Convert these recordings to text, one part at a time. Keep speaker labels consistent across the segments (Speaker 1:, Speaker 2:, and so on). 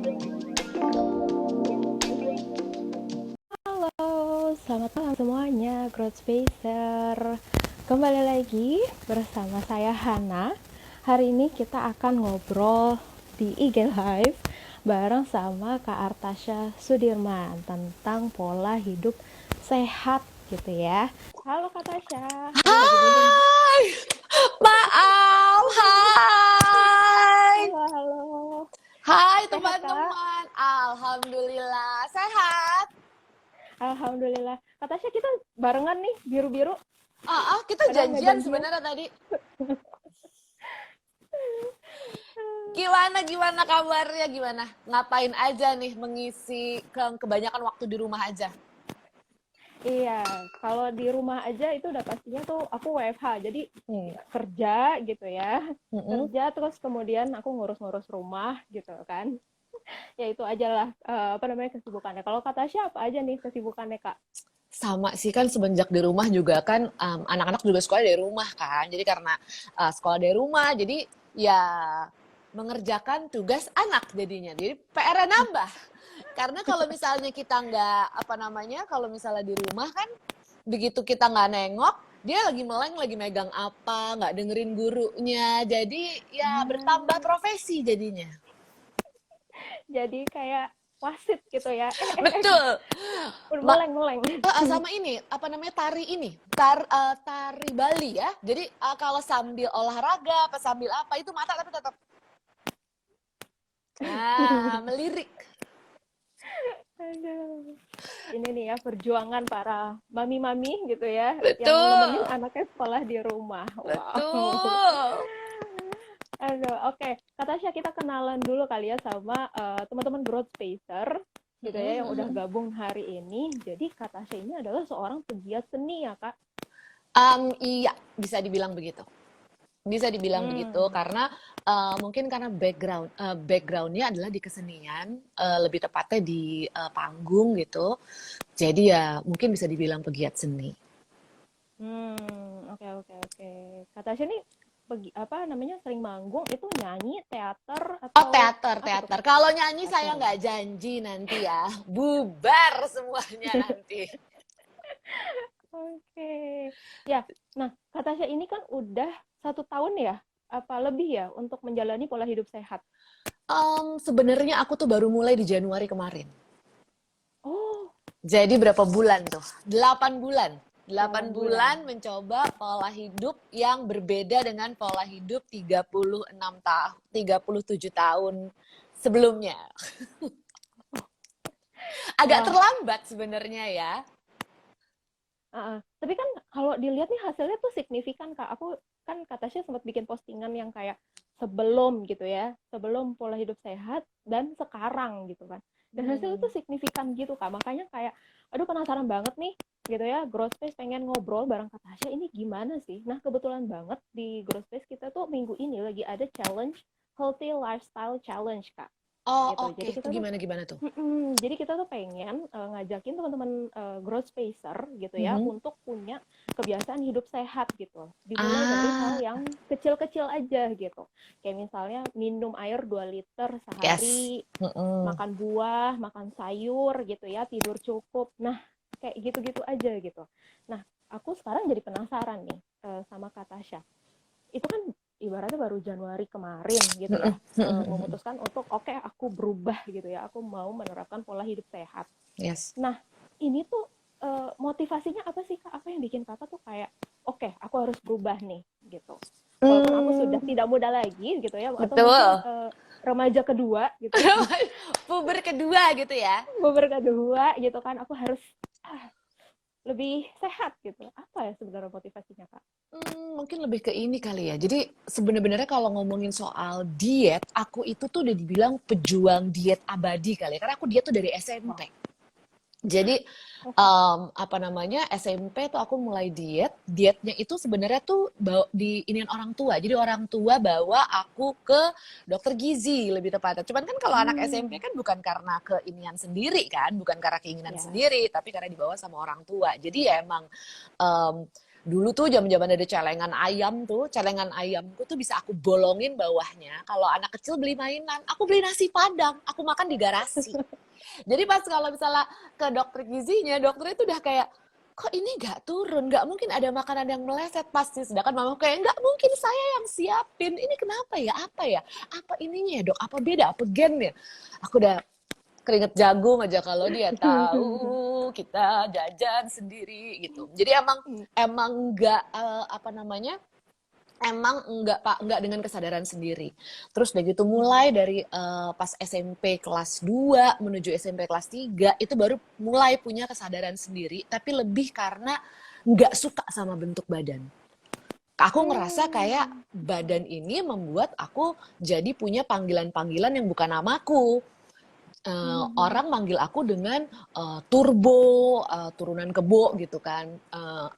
Speaker 1: Halo, selamat malam semuanya, Growth Spacer. Kembali lagi bersama saya Hana. Hari ini kita akan ngobrol di IG Live bareng sama Kak Artasha Sudirman tentang pola hidup sehat gitu ya. Halo Kak Tasha. Aduh lagi minum.
Speaker 2: Hai, Mbak Al, hai.
Speaker 1: Halo, halo.
Speaker 2: Hai
Speaker 1: Sehat Kak?
Speaker 2: teman-teman, Alhamdulillah sehat.
Speaker 1: Alhamdulillah. Kak Tasha kita barengan nih, biru-biru.
Speaker 2: Kita
Speaker 1: Padahal nggak
Speaker 2: janjian
Speaker 1: janjian.
Speaker 2: sebenarnya tadi. Gimana kabarnya, gimana? Ngapain aja nih mengisi kebanyakan waktu di rumah aja?
Speaker 1: Iya, kalau di rumah aja itu udah pastinya tuh aku WFH, jadi
Speaker 2: Hmm.
Speaker 1: kerja gitu ya,
Speaker 2: Mm-mm.
Speaker 1: kerja terus kemudian aku ngurus-ngurus rumah gitu kan. Ya itu aja lah, apa namanya kesibukannya. Kalau kata Tasya apa aja nih kesibukannya Kak?
Speaker 2: Sama sih kan semenjak di rumah juga kan anak-anak juga sekolah dari rumah kan. Jadi karena sekolah dari rumah jadi ya mengerjakan tugas anak jadinya. Jadi PR-nya nambah. Karena kalau misalnya kita nggak apa namanya, kalau misalnya di rumah kan begitu kita nggak nengok, dia lagi meleng, lagi megang apa, nggak dengerin gurunya. Jadi ya bertambah
Speaker 1: Ah,
Speaker 2: profesi jadinya.
Speaker 1: jadi kayak wasit gitu ya.
Speaker 2: Betul.
Speaker 1: Udah
Speaker 2: Mak
Speaker 1: meleng-meleng.
Speaker 2: sama ini apa namanya tari ini tari Bali ya. Jadi kalau sambil olahraga apa sambil apa itu mata tapi tetap melirik.
Speaker 1: Aduh. Ini nih ya perjuangan para mami-mami gitu ya, yang nemenin
Speaker 2: Betul.
Speaker 1: anaknya sekolah di rumah. Wow.
Speaker 2: Betul.
Speaker 1: Aduh, oke. Kak Tasya, kita kenalan dulu kali ya sama teman-teman Growth Spacer gitu ya yang udah gabung hari ini. Jadi Kak Tasya ini adalah seorang pegiat seni ya, Kak?
Speaker 2: Iya, bisa dibilang begitu. Bisa dibilang begitu
Speaker 1: Hmm,
Speaker 2: karena mungkin karena backgroundnya adalah di kesenian, lebih tepatnya di panggung gitu. Jadi ya mungkin bisa dibilang pegiat seni.
Speaker 1: oke oke oke. Kak Tasya ini apa namanya sering manggung itu nyanyi, teater
Speaker 2: Oh,
Speaker 1: atau
Speaker 2: teater,
Speaker 1: apa tuh,
Speaker 2: teater.
Speaker 1: Kak?
Speaker 2: Kalau nyanyi
Speaker 1: Teater
Speaker 2: saya
Speaker 1: ya.
Speaker 2: nggak janji nanti ya. Bubar semuanya nanti.
Speaker 1: Oke. Ya, nah Kak Tasya ini kan udah 1 tahun ya, apa lebih ya untuk menjalani pola hidup sehat.
Speaker 2: Sebenarnya aku tuh baru mulai di Januari kemarin.
Speaker 1: Oh,
Speaker 2: Jadi berapa bulan tuh? 8 bulan. 8
Speaker 1: 8 bulan.
Speaker 2: bulan mencoba pola hidup yang berbeda dengan pola hidup 36 tahun, 37 tahun sebelumnya. Agak
Speaker 1: Wah,
Speaker 2: terlambat sebenarnya ya.
Speaker 1: tapi kan kalau dilihat nih hasilnya tuh signifikan Kak. Aku kan Kak Tasya sempat bikin postingan yang kayak sebelum gitu ya, sebelum pola hidup sehat dan sekarang gitu kan. Dan hasilnya tuh
Speaker 2: Hmm.
Speaker 1: signifikan gitu Kak. Makanya kayak, aduh penasaran banget nih gitu ya. Growth Space pengen ngobrol bareng Kak Tasya ini gimana sih. Nah kebetulan banget di Growth Space kita tuh minggu ini lagi ada challenge Healthy Lifestyle Challenge Kak.
Speaker 2: Oh,
Speaker 1: Gitu.
Speaker 2: oke.
Speaker 1: Jadi
Speaker 2: Itu
Speaker 1: kita tuh
Speaker 2: gimana tuh?
Speaker 1: Jadi kita tuh pengen ngajakin teman-teman growth spacer gitu ya
Speaker 2: Mhm.
Speaker 1: untuk punya kebiasaan hidup sehat gitu. Dimulai dari hal
Speaker 2: Ah,
Speaker 1: yang kecil-kecil aja gitu. Kayak misalnya minum air 2 liter
Speaker 2: yes.
Speaker 1: sehari,
Speaker 2: Mm-mm.
Speaker 1: makan buah, makan sayur gitu ya, tidur cukup. Nah, kayak gitu-gitu aja gitu. Nah, aku sekarang jadi penasaran nih sama Kak Tasya. Itu kan ibaratnya baru Januari kemarin gitu ya, memutuskan untuk oke aku berubah gitu ya, aku mau menerapkan pola hidup sehat.
Speaker 2: Yes.
Speaker 1: Nah ini tuh motivasinya apa sih Kak? Apa yang bikin Kakak tuh kayak oke aku harus berubah nih gitu. Walaupun aku sudah
Speaker 2: Hmm,
Speaker 1: tidak muda lagi gitu ya, atau mungkin
Speaker 2: betul.
Speaker 1: remaja kedua gitu ya,
Speaker 2: Puber kedua gitu ya.
Speaker 1: beberapa kedua gitu kan, aku harus ah, lebih sehat gitu. Apa ya sebenarnya motivasinya Kak?
Speaker 2: Mungkin lebih ke ini kali ya. Jadi sebenarnya kalau ngomongin soal diet, aku itu tuh udah dibilang pejuang diet abadi kali ya. Karena aku diet tuh dari SMP.
Speaker 1: Wow,
Speaker 2: Jadi
Speaker 1: oke.
Speaker 2: apa namanya SMP tuh aku mulai dietnya itu sebenarnya tuh di inian orang tua. Jadi orang tua bawa aku ke dokter gizi lebih tepatnya. Cuman kan kalau anak SMP
Speaker 1: Hmm,
Speaker 2: kan bukan karena keinian sendiri kan, bukan karena keinginan
Speaker 1: ya.
Speaker 2: sendiri, tapi karena dibawa sama orang tua. Jadi ya emang em, Dulu tuh zaman-zaman ada celengan ayam tuh, celengan ayamku tuh bisa aku bolongin bawahnya. Kalau anak kecil beli mainan, aku beli nasi Padang, aku makan di garasi. Jadi pas kalau misalnya ke dokter gizinya, dokternya itu udah kayak, kok ini nggak turun, nggak mungkin ada makanan yang meleset pasti. Sedangkan mama kayak, nggak mungkin saya yang siapin, ini kenapa ya, apa ininya ya dok, apa beda, apa gennya. Aku udah keringet jagung aja kalau dia tahu kita jajan sendiri gitu. Jadi emang nggak apa namanya, emang nggak dengan kesadaran sendiri. Terus udah gitu mulai dari pas SMP kelas 2 menuju SMP kelas 3 itu baru mulai punya kesadaran sendiri, tapi lebih karena nggak suka sama bentuk badan. Aku ngerasa kayak badan ini membuat aku jadi punya panggilan-panggilan yang bukan namaku. Orang manggil aku dengan turbo, turunan kebo gitu kan,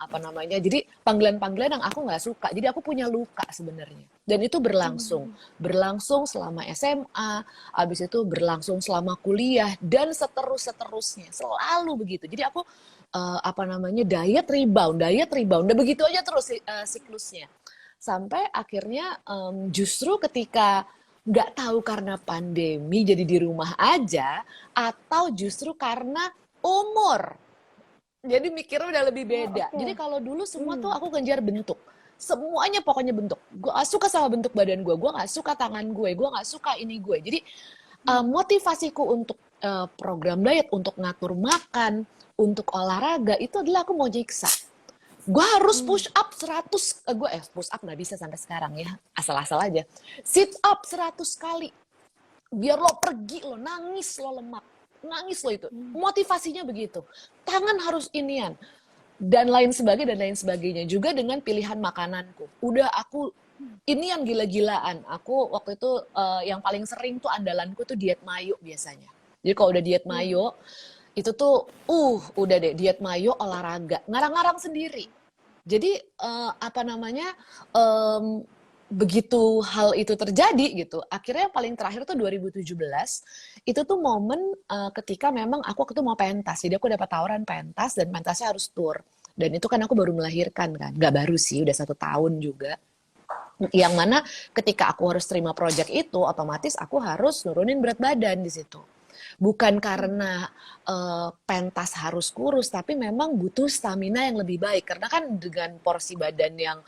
Speaker 2: apa namanya. Jadi panggilan-panggilan yang aku nggak suka. Jadi aku punya luka sebenarnya. Dan itu berlangsung selama SMA, habis itu berlangsung selama kuliah dan seterusnya. Selalu begitu. Jadi aku apa namanya diet rebound, dan begitu aja terus siklusnya. Sampai akhirnya justru ketika nggak tahu karena pandemi jadi di rumah aja atau justru karena umur. Jadi mikirnya udah lebih beda. Jadi kalau dulu semua tuh aku kejar bentuk. Semuanya pokoknya bentuk. Gue gak suka sama bentuk badan gue gak suka tangan gue gak suka ini gue. Jadi motivasiku untuk program diet, untuk ngatur makan, untuk olahraga itu adalah aku mau nyiksa. Gue harus push up 100, push up nggak bisa sampai sekarang ya, asal-asal aja. Sit up 100 kali. Biar lo pergi, lo nangis, lo lemak. Nangis lo itu. Motivasinya begitu. Tangan harus inian. Dan lain sebagainya. Juga dengan pilihan makananku. Udah aku inian gila-gilaan. Aku waktu itu yang paling sering tuh andalanku tuh diet mayo biasanya. Jadi kalau udah diet mayo, itu tuh udah deh diet mayo olahraga ngarang-ngarang sendiri. Jadi apa namanya begitu hal itu terjadi gitu, akhirnya yang paling terakhir tuh 2017 itu tuh momen ketika memang aku waktu itu mau pentas. Jadi aku dapat tawaran pentas dan pentasnya harus tour, dan itu kan aku baru melahirkan kan, nggak baru sih, udah 1 tahun juga. Yang mana ketika aku harus terima project itu, otomatis aku harus nurunin berat badan di situ. Bukan karena pentas harus kurus, tapi memang butuh stamina yang lebih baik. Karena kan dengan porsi badan yang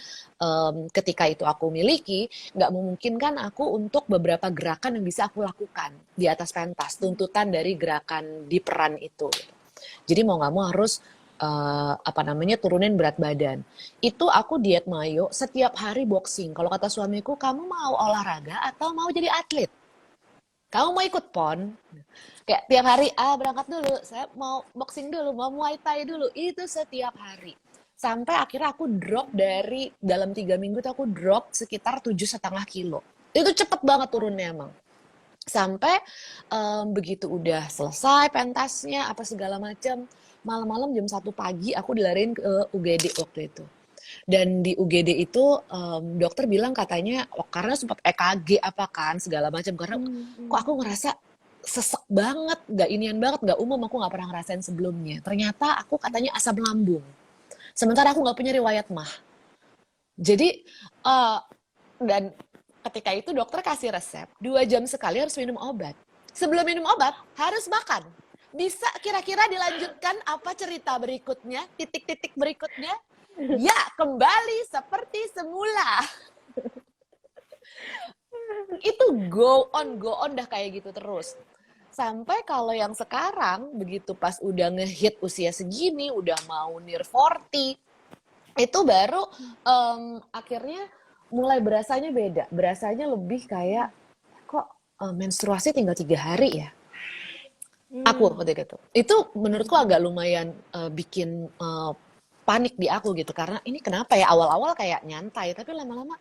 Speaker 2: ketika itu aku miliki, nggak memungkinkan aku untuk beberapa gerakan yang bisa aku lakukan di atas pentas. Tuntutan dari gerakan di peran itu. Jadi mau nggak mau harus apa namanya turunin berat badan. Itu aku diet mayo, setiap hari boxing. Kalau kata suamiku, kamu mau olahraga atau mau jadi atlet? Kamu mau ikut PON? Kayak tiap hari, berangkat dulu, saya mau boxing dulu, mau Muay Thai dulu. Itu setiap hari. Sampai akhirnya aku drop dari, dalam 3 minggu tuh aku drop sekitar 7,5 kilo. Itu cepet banget turunnya emang. Sampai begitu udah selesai pentasnya, apa segala macam, malam-malam jam 1 pagi aku dilariin ke UGD waktu itu. Dan di UGD itu dokter bilang katanya karena sempat EKG apa kan segala macam, karena kok aku ngerasa sesek banget, nggak inian banget, nggak umum, aku nggak pernah ngerasain sebelumnya. Ternyata aku katanya asam lambung. Sementara aku nggak punya riwayat mah. Jadi dan ketika itu dokter kasih resep 2 jam sekali harus minum obat. Sebelum minum obat harus makan. Bisa kira-kira dilanjutkan apa cerita berikutnya, titik-titik berikutnya? Ya, kembali seperti semula. Itu go on dah kayak gitu terus. Sampai kalau yang sekarang, begitu pas udah ngehit usia segini, udah mau near 40, itu baru akhirnya mulai berasanya beda. Berasanya lebih kayak, kok menstruasi tinggal 3 hari ya? Aku waktu itu. Itu menurutku agak lumayan bikin panik di aku gitu. Karena ini kenapa ya, awal-awal kayak nyantai, tapi lama-lama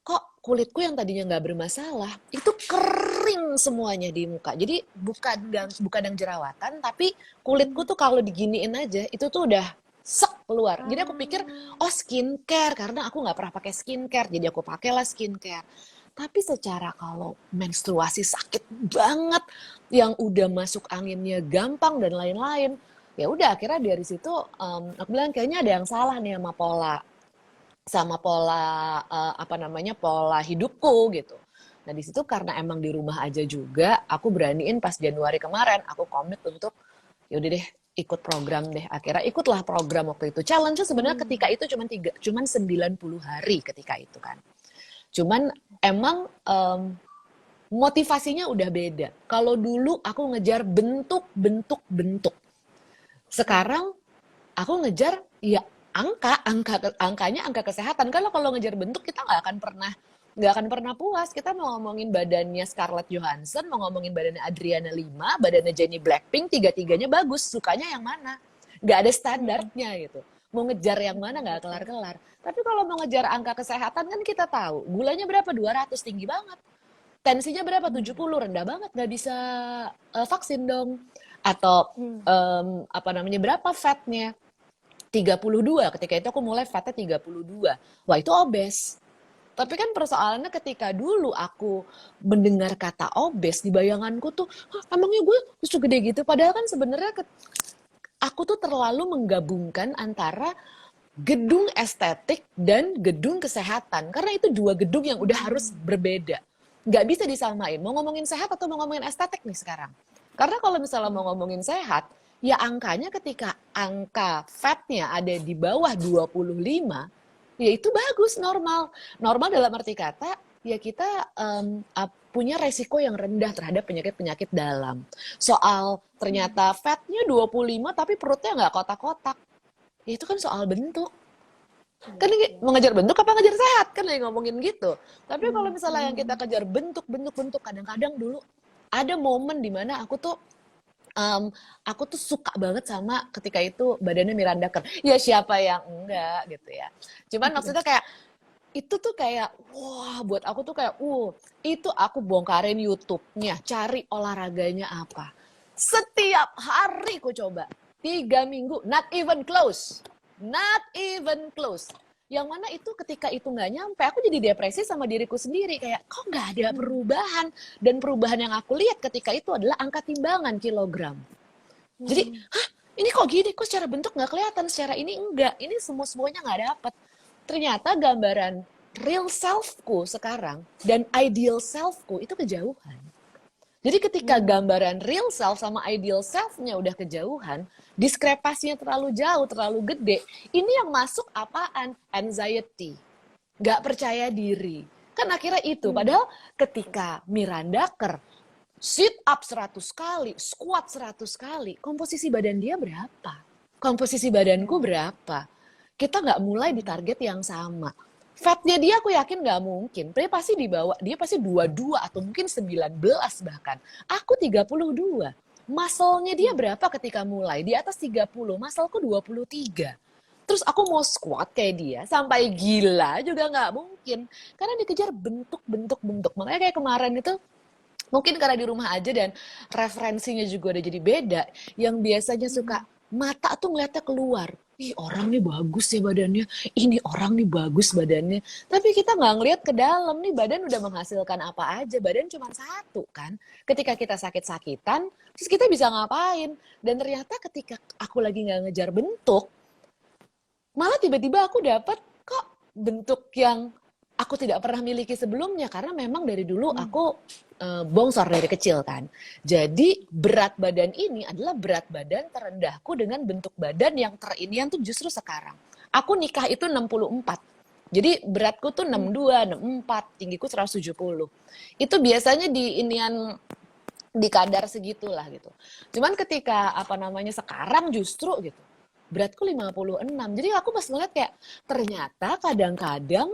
Speaker 2: kok kulitku yang tadinya nggak bermasalah, itu kering semuanya di muka. Jadi bukan yang jerawatan, tapi kulitku tuh kalau diginiin aja, itu tuh udah sek keluar. Jadi aku pikir, skincare, karena aku nggak pernah pakai skincare, jadi aku pakailah skincare. Tapi secara kalau menstruasi sakit banget, yang udah masuk anginnya gampang dan lain-lain, Ya udah akhirnya dari situ aku bilang kayaknya ada yang salah nih sama pola apa namanya pola hidupku gitu. Nah di situ karena emang di rumah aja juga, aku beraniin pas Januari kemarin, aku komit untuk yaudah deh ikut program deh. Akhirnya ikutlah program waktu itu. Challenge-nya sebenarnya ketika itu cuman 90 hari ketika itu kan. Cuman emang motivasinya udah beda. Kalau dulu aku ngejar bentuk. Sekarang aku ngejar ya angkanya angka kesehatan. Kalau ngejar bentuk kita nggak akan pernah puas. Kita mau ngomongin badannya Scarlett Johansson, mau ngomongin badannya Adriana Lima, badannya Jennie Blackpink, tiga-tiganya bagus. Sukanya yang mana? Nggak ada standarnya gitu. Mau ngejar yang mana nggak kelar-kelar. Tapi kalau mau ngejar angka kesehatan kan kita tahu. Gulanya berapa? 200, tinggi banget. Tensinya berapa? 70, rendah banget. Nggak bisa vaksin dong. Atau apa namanya, berapa fatnya? 32. Ketika itu aku mulai fatnya 32. Wah, itu obes. Tapi kan persoalannya ketika dulu aku mendengar kata obes, di bayanganku tuh, emangnya gue segede gitu? Padahal kan sebenarnya aku tuh terlalu menggabungkan antara gedung estetik dan gedung kesehatan. Karena itu dua gedung yang udah harus berbeda. Nggak bisa disamain. Mau ngomongin sehat atau mau ngomongin estetik nih sekarang. Karena kalau misalnya mau ngomongin sehat, ya angkanya ketika angka fatnya ada di bawah 25, ya itu bagus, normal. Normal dalam arti kata, ya kita punya resiko yang rendah terhadap penyakit-penyakit dalam. Soal ternyata fatnya 25 tapi perutnya nggak kotak-kotak. Ya itu kan soal bentuk. Kan ini mau ngejar bentuk apa ngejar sehat? Kan lagi ngomongin gitu. Tapi kalau misalnya yang kita kejar bentuk, kadang-kadang dulu ada momen dimana aku tuh suka banget sama ketika itu badannya Miranda Kerr. Ya siapa yang enggak gitu ya. Cuman maksudnya kayak itu tuh kayak wah buat aku tuh kayak itu aku bongkarin YouTube-nya, cari olahraganya apa. Setiap hari ku coba. 3 minggu, not even close. Not even close. Yang mana itu ketika itu nggak nyampe, aku jadi depresi sama diriku sendiri. Kayak, kok nggak ada perubahan? Dan perubahan yang aku lihat ketika itu adalah angka timbangan kilogram. Jadi, ini kok gini? Kok secara bentuk nggak kelihatan? Secara ini enggak. Ini semuanya nggak dapet. Ternyata gambaran real selfku sekarang dan ideal selfku itu kejauhan. Jadi ketika gambaran real self sama ideal self-nya udah kejauhan, diskrepasinya terlalu jauh, terlalu gede, ini yang masuk apaan? Anxiety. Nggak percaya diri. Kan akhirnya itu. Padahal ketika Miranda Kerr sit up 100 kali, squat 100 kali, komposisi badan dia berapa? Komposisi badanku berapa? Kita nggak mulai di target yang sama. Fatnya dia aku yakin nggak mungkin. Dia pasti dibawa, dia pasti 22 atau mungkin 19 bahkan. Aku 32. Muscle-nya dia berapa ketika mulai? Di atas 30, muscle-ku 23. Terus aku mau squat kayak dia, sampai gila juga nggak mungkin. Karena dikejar bentuk. Makanya kayak kemarin itu, mungkin karena di rumah aja dan referensinya juga udah jadi beda. Yang biasanya suka mata tuh ngeliatnya keluar. Ih orang nih bagus ya badannya, ini orang nih bagus badannya. Tapi kita nggak ngeliat ke dalam nih badan udah menghasilkan apa aja. Badan cuma satu kan. Ketika kita sakit-sakitan, terus kita bisa ngapain? Dan ternyata ketika aku lagi nggak ngejar bentuk, malah tiba-tiba aku dapat kok bentuk yang aku tidak pernah miliki sebelumnya. Karena memang dari dulu aku bongsor dari kecil kan. Jadi berat badan ini adalah berat badan terendahku dengan bentuk badan yang terinian tuh justru sekarang. Aku nikah itu 64. Jadi beratku tuh 62, 64, tinggiku 170. Itu biasanya di inian di kadar segitulah gitu. Cuman ketika apa namanya sekarang justru gitu. Beratku 56. Jadi aku pas ngeliat kayak ternyata kadang-kadang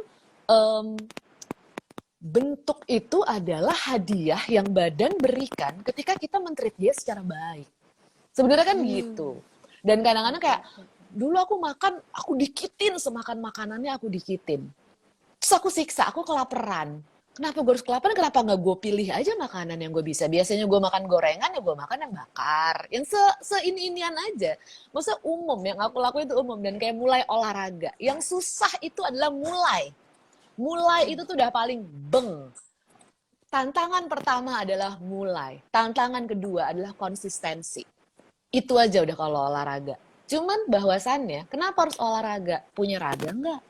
Speaker 2: bentuk itu adalah hadiah yang badan berikan ketika kita men-treat dia secara baik. Sebenarnya kan gitu. Dan kadang-kadang kayak, dulu aku makan, aku dikitin semakan makanannya aku dikitin. Terus aku siksa, aku kelaparan. Kenapa gue harus kelaparan? Kenapa nggak gue pilih aja makanan yang gue bisa? Biasanya gue makan gorengan, ya gue makan yang bakar. Yang seini-inian aja. Maksudnya umum, yang aku lakuin itu umum. Dan kayak mulai olahraga. Yang susah itu adalah mulai. Mulai itu tuh udah paling beng. Tantangan pertama adalah mulai. Tantangan kedua adalah konsistensi. Itu aja udah kalau olahraga. Cuman bahwasannya, kenapa harus olahraga? Punya raga nggak?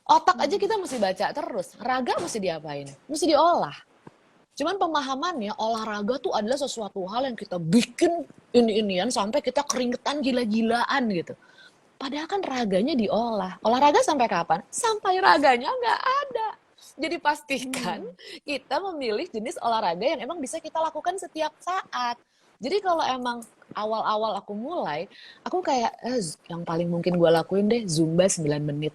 Speaker 2: Otak aja kita mesti baca terus. Raga mesti diapain? Mesti diolah. Cuman pemahamannya olahraga tuh adalah sesuatu hal yang kita bikin ini-inian sampai kita keringetan gila-gilaan gitu. Padahal kan raganya diolah. Olahraga sampai kapan? Sampai raganya nggak ada. Jadi pastikan kita memilih jenis olahraga yang emang bisa kita lakukan setiap saat. Jadi kalau emang awal-awal aku mulai, aku kayak yang paling mungkin gue lakuin deh Zumba 9 menit.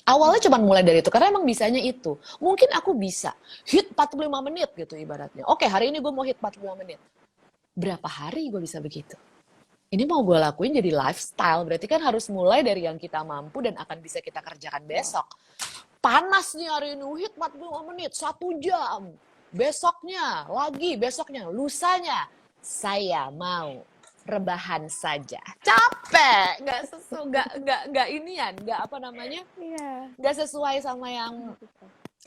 Speaker 2: Awalnya cuma mulai dari itu, karena emang bisanya itu. Mungkin aku bisa hit 45 menit gitu ibaratnya. Oke, hari ini gue mau hit 45 menit. Berapa hari gue bisa begitu? Ini mau gue lakuin jadi lifestyle, berarti kan harus mulai dari yang kita mampu dan akan bisa kita kerjakan besok. Panas nih hari ini, hit 45 menit, 1 jam. Besoknya, lagi besoknya, lusanya, saya mau rebahan saja. Capek, nggak inian, nggak apa namanya,
Speaker 1: Iya.
Speaker 2: nggak sesuai sama yang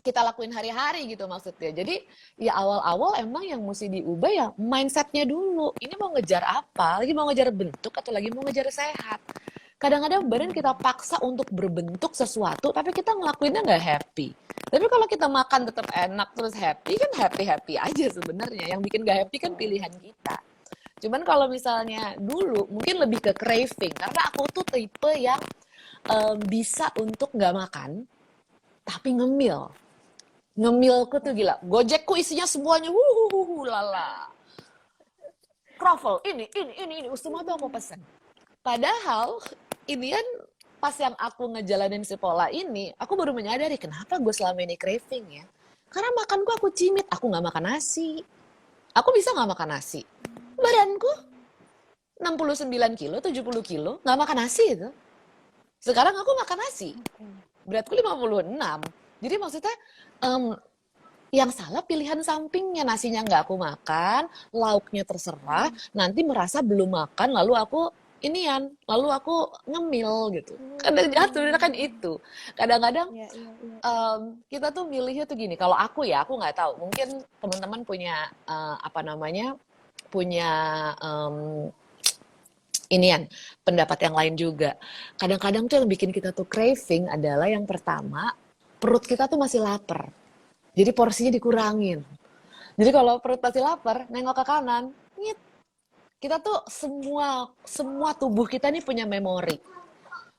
Speaker 2: kita lakuin hari-hari gitu maksudnya. Jadi ya awal-awal emang yang mesti diubah ya mindsetnya dulu. Ini mau ngejar apa? Lagi mau ngejar bentuk atau lagi mau ngejar sehat? Kadang-kadang badan kita paksa untuk berbentuk sesuatu, tapi kita ngelakuinnya nggak happy. Tapi kalau kita makan tetap enak terus happy, kan happy-happy aja sebenarnya. Yang bikin nggak happy kan pilihan kita. Cuman kalau misalnya dulu mungkin lebih ke craving, karena aku tuh tipe yang bisa untuk nggak makan, tapi ngemil. Ngemilku tuh gila. Gojekku isinya semuanya lala. Kroffel, ini. Semua tuh aku pesen. Padahal, ini kan pas yang aku ngejalanin si pola ini, aku baru menyadari kenapa gue selama ini craving ya. Karena makanku aku cimit, aku nggak makan nasi. Aku bisa nggak makan nasi. Badanku 69 kilo, 70 kilo, nggak makan nasi itu. Sekarang aku makan nasi. Beratku 56. Jadi maksudnya, yang salah pilihan sampingnya, nasinya nggak aku makan, lauknya terserah, nanti merasa belum makan, lalu aku lalu aku ngemil gitu. Kadang jahat sebenarnya kan itu. Kadang-kadang kita tuh milihnya tuh gini. Kalau aku ya, aku nggak tahu. Mungkin teman-teman punya punya pendapat yang lain juga. Kadang-kadang tuh yang bikin kita tuh craving adalah yang pertama, perut kita tuh masih lapar. Jadi porsinya dikurangin. Jadi kalau perut masih lapar, nengok ke kanan, nyit. Kita tuh semua tubuh kita nih punya memori.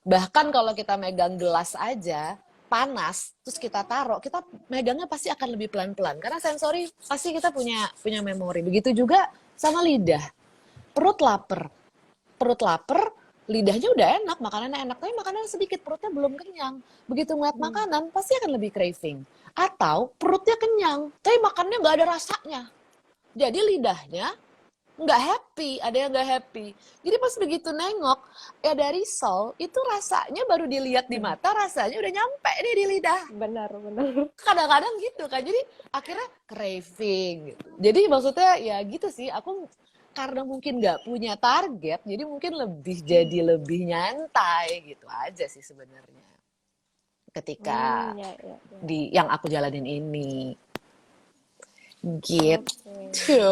Speaker 2: Bahkan kalau kita megang gelas aja, panas, terus kita taruh, kita megangnya pasti akan lebih pelan-pelan. Karena sensori pasti kita punya memori. Begitu juga sama lidah. Perut lapar, lidahnya udah enak, makanannya enak, tapi makanannya sedikit, perutnya belum kenyang. Begitu ngeliat makanan, pasti akan lebih craving. Atau perutnya kenyang, tapi makannya nggak ada rasanya. Jadi lidahnya nggak happy, ada yang nggak happy. Jadi pas begitu nengok, ada risol, itu rasanya baru dilihat di mata, rasanya udah nyampe nih di lidah.
Speaker 1: Benar.
Speaker 2: Kadang-kadang gitu kan, jadi akhirnya craving gitu. Jadi maksudnya ya gitu sih, aku karena mungkin nggak punya target, jadi mungkin jadi lebih nyantai gitu aja sih sebenarnya. Ketika di yang aku jalanin ini, gitu.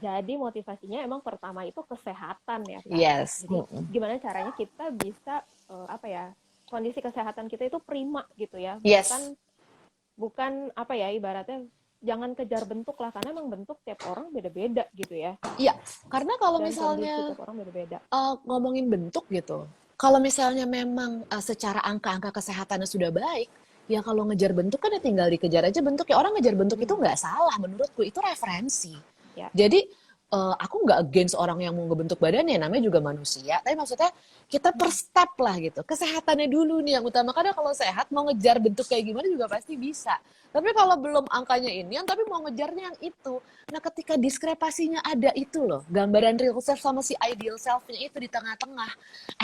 Speaker 1: Jadi motivasinya emang pertama itu kesehatan ya, Kak?
Speaker 2: Yes.
Speaker 1: Jadi gimana caranya kita bisa kondisi kesehatan kita itu prima gitu ya?
Speaker 2: Yes.
Speaker 1: Bukan ibaratnya jangan kejar bentuk lah, karena emang bentuk tiap orang beda-beda gitu ya.
Speaker 2: Iya, karena kalau
Speaker 1: dan
Speaker 2: misalnya
Speaker 1: tiap orang beda-beda.
Speaker 2: Ngomongin bentuk gitu, kalau misalnya memang secara angka-angka kesehatannya sudah baik, ya kalau ngejar bentuk kan ya tinggal dikejar aja bentuk. Ya orang ngejar bentuk itu nggak salah menurutku, itu referensi. Ya. Jadi aku nggak against orang yang mau ngebentuk badannya, namanya juga manusia. Tapi maksudnya kita per step lah gitu. Kesehatannya dulu nih yang utama. Karena kalau sehat mau ngejar bentuk kayak gimana juga pasti bisa. Tapi kalau belum angkanya ini, tapi mau ngejarnya yang itu. Nah ketika diskrepasinya ada itu loh, gambaran real self sama si ideal self-nya itu di tengah-tengah.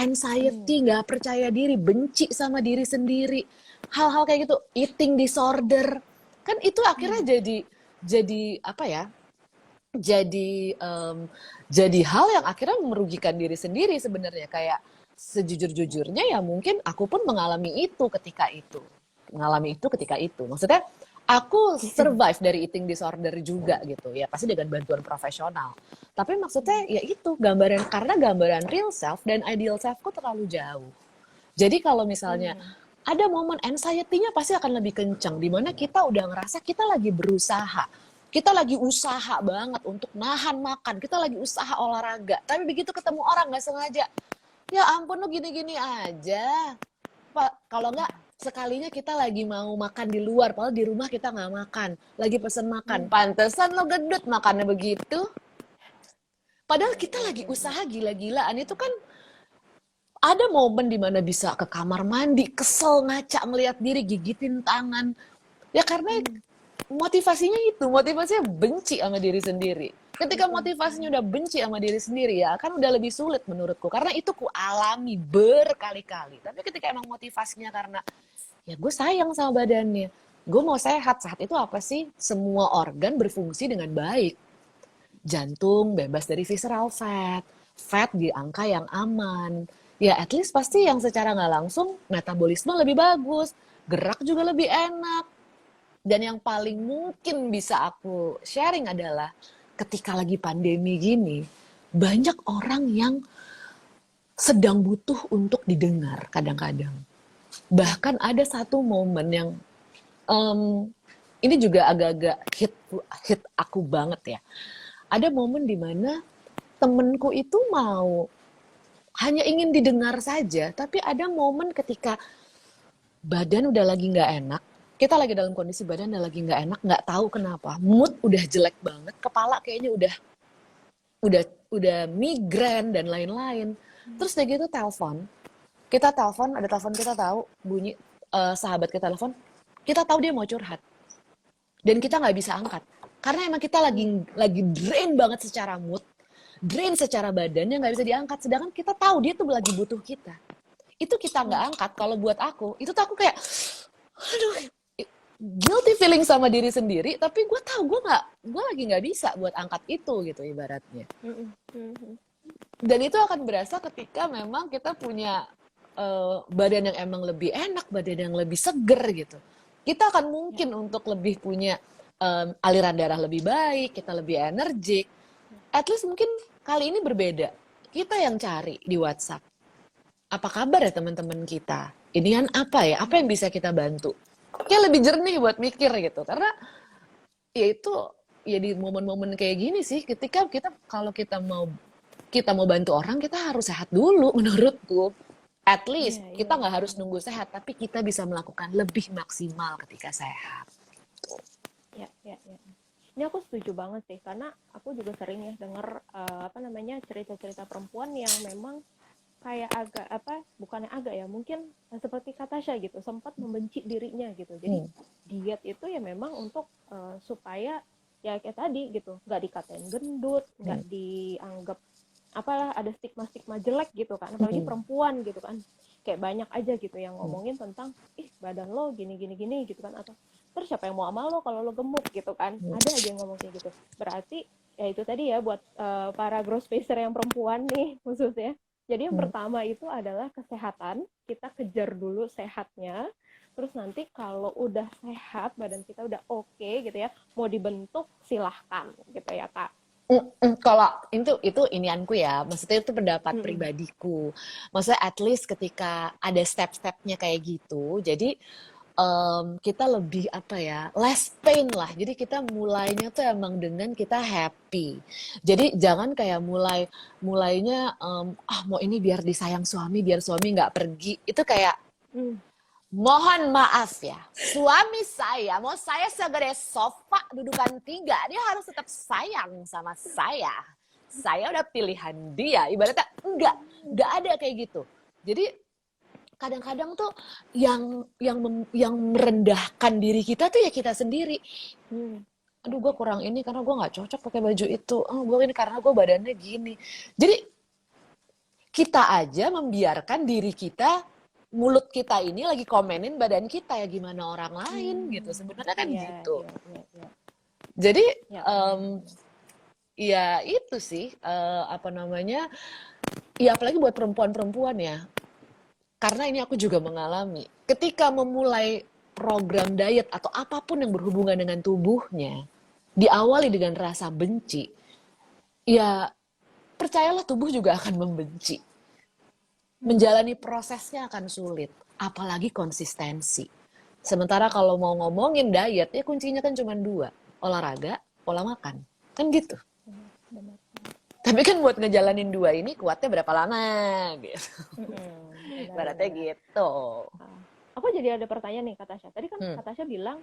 Speaker 2: Anxiety, nggak percaya diri, benci sama diri sendiri. Hal-hal kayak gitu, eating disorder. Kan itu akhirnya jadi apa ya? Jadi hal yang akhirnya merugikan diri sendiri sebenarnya. Kayak sejujur-jujurnya ya mungkin aku pun mengalami itu ketika itu. Maksudnya Aku survive dari eating disorder juga gitu ya, pasti dengan bantuan profesional. Tapi maksudnya ya itu gambaran, karena gambaran real self dan ideal selfku terlalu jauh. Jadi kalau misalnya
Speaker 1: Hmm.
Speaker 2: ada momen anxiety-nya pasti akan lebih kencang, di mana kita udah ngerasa kita lagi berusaha. Kita lagi usaha banget untuk nahan makan, kita lagi usaha olahraga. Tapi begitu ketemu orang nggak sengaja, ya ampun lu gini-gini aja. Pak, kalau nggak sekalinya kita lagi mau makan di luar, padahal di rumah kita nggak makan. Lagi pesen makan,
Speaker 1: Hmm.
Speaker 2: pantesan lo gendut makannya begitu. Padahal
Speaker 1: Ya,
Speaker 2: kita
Speaker 1: ya,
Speaker 2: lagi
Speaker 1: ya, ya.
Speaker 2: usaha gila-gilaan. Itu kan ada momen dimana bisa ke kamar mandi, kesel ngaca ngeliat diri, gigitin tangan. Ya karena
Speaker 1: Hmm.
Speaker 2: motivasinya itu, motivasinya benci sama diri sendiri. Ketika
Speaker 1: Mm-mm.
Speaker 2: motivasinya udah benci sama diri sendiri ya, kan udah lebih sulit menurutku. Karena itu ku alami berkali-kali. Tapi ketika emang motivasinya karena, ya gue sayang sama badannya. Gue mau sehat. Sehat itu apa sih? Semua organ berfungsi dengan baik. Jantung bebas dari visceral fat. Fat di angka yang aman. Ya at least pasti yang secara nggak langsung metabolisme lebih bagus. Gerak juga lebih enak. Dan yang paling mungkin bisa aku sharing adalah ketika lagi pandemi gini, banyak orang yang sedang butuh untuk didengar kadang-kadang.
Speaker 1: Ya.
Speaker 2: Bahkan ada satu momen yang em, ini juga agak-agak hit aku banget ya. Ada momen di mana temenku itu mau hanya ingin didengar saja, tapi ada momen ketika badan udah lagi nggak enak, kita lagi dalam kondisi badan udah lagi nggak enak, nggak tahu kenapa, mood udah jelek banget, kepala kayaknya udah udah migrain dan lain-lain. Terus udah gitu telepon, ada telepon kita tahu bunyi, sahabat kita telepon, kita tahu dia mau curhat dan kita nggak bisa angkat karena emang kita
Speaker 1: Hmm.
Speaker 2: lagi drain banget secara mood, drain secara badannya nggak bisa diangkat, sedangkan kita tahu dia tuh lagi butuh kita. Itu kita nggak
Speaker 1: Hmm.
Speaker 2: angkat, kalau buat aku itu tuh aku kayak aduh, guilty feeling sama diri sendiri, tapi gue tahu gue lagi nggak bisa buat angkat itu gitu ibaratnya.
Speaker 1: Mm-mm. Mm-mm.
Speaker 2: Dan itu akan berasa ketika memang kita punya badan yang emang lebih enak, badan yang lebih seger gitu. Kita akan
Speaker 1: Ya.
Speaker 2: mungkin untuk lebih punya aliran darah lebih baik, kita lebih energik. At least mungkin kali ini berbeda. Kita yang cari di WhatsApp. Apa kabar ya teman-teman kita? Ini kan apa ya? Apa yang bisa kita bantu? Kayak lebih jernih buat mikir gitu. Karena ya itu ya di momen-momen kayak gini sih, ketika kalau kita mau bantu orang, kita harus sehat dulu menurutku. At least
Speaker 1: Iya, iya,
Speaker 2: kita nggak
Speaker 1: iya.
Speaker 2: harus nunggu sehat, tapi kita bisa melakukan lebih maksimal ketika sehat.
Speaker 1: Ya, ya, ya. Ini aku setuju banget sih, karena aku juga sering ya denger apa namanya cerita-cerita perempuan yang memang kayak agak apa, bukannya agak ya, mungkin seperti kata Tasya gitu, sempat membenci dirinya gitu. Jadi
Speaker 2: Hmm.
Speaker 1: diet itu ya memang untuk supaya ya kayak tadi gitu, nggak dikatain gendut, nggak
Speaker 2: Hmm.
Speaker 1: dianggap apalah ada stigma-stigma jelek gitu kan, apalagi
Speaker 2: Hmm.
Speaker 1: perempuan gitu kan, kayak banyak aja gitu yang
Speaker 2: Hmm.
Speaker 1: ngomongin tentang ih badan lo gini gini gini gitu kan, atau terus siapa yang mau sama lo kalau lo gemuk gitu kan,
Speaker 2: Hmm.
Speaker 1: ada aja yang ngomong kayak gitu. Berarti ya itu tadi ya buat para growth spacer yang perempuan nih khususnya, jadi yang
Speaker 2: Hmm.
Speaker 1: pertama itu adalah kesehatan, kita kejar dulu sehatnya. Terus nanti kalau udah sehat, badan kita udah oke gitu ya, mau dibentuk silahkan gitu ya Kak.
Speaker 2: Kalau itu inianku ya, maksudnya itu pendapat
Speaker 1: Mm-mm.
Speaker 2: pribadiku. Maksudnya at least ketika ada step-stepnya kayak gitu, jadi kita lebih apa ya, less pain lah. Jadi kita mulainya tuh emang dengan kita happy. Jadi jangan kayak mulainya mau ini biar disayang suami, biar suami nggak pergi. Itu kayak
Speaker 1: Mm.
Speaker 2: mohon maaf ya, suami saya mau saya segede sofa dudukan 3, dia harus tetap sayang sama saya. Saya udah pilihan dia, ibaratnya enggak ada kayak gitu. Jadi kadang-kadang tuh yang merendahkan diri kita tuh ya kita sendiri.
Speaker 1: Mm.
Speaker 2: Aduh
Speaker 1: Ya,
Speaker 2: gue
Speaker 1: ya,
Speaker 2: kurang
Speaker 1: ya.
Speaker 2: ini karena gue nggak cocok pakai baju itu. Oh gue ini karena gue badannya gini. Jadi kita aja membiarkan diri kita, mulut kita ini lagi komenin badan kita, ya gimana orang lain gitu. Sebenarnya kan
Speaker 1: Iya,
Speaker 2: gitu.
Speaker 1: iya, iya, iya.
Speaker 2: Jadi
Speaker 1: Ya,
Speaker 2: em,
Speaker 1: benar.
Speaker 2: ya itu sih apa namanya? Ya apalagi buat perempuan-perempuan ya. Karena ini aku juga mengalami. Ketika memulai program diet atau apapun yang berhubungan dengan tubuhnya diawali dengan rasa benci, ya percayalah tubuh juga akan membenci. Menjalani prosesnya akan sulit, apalagi konsistensi. Sementara kalau mau ngomongin diet, ya kuncinya kan cuma dua, olahraga, pola makan. Kan gitu.
Speaker 1: Benar.
Speaker 2: Tapi kan buat ngejalanin dua ini kuatnya berapa lama gitu. Ibaratnya
Speaker 1: Benar.
Speaker 2: gitu.
Speaker 1: Aku jadi ada pertanyaan nih Kak Tasya. Tadi kan
Speaker 2: Hmm.
Speaker 1: Kak Tasya bilang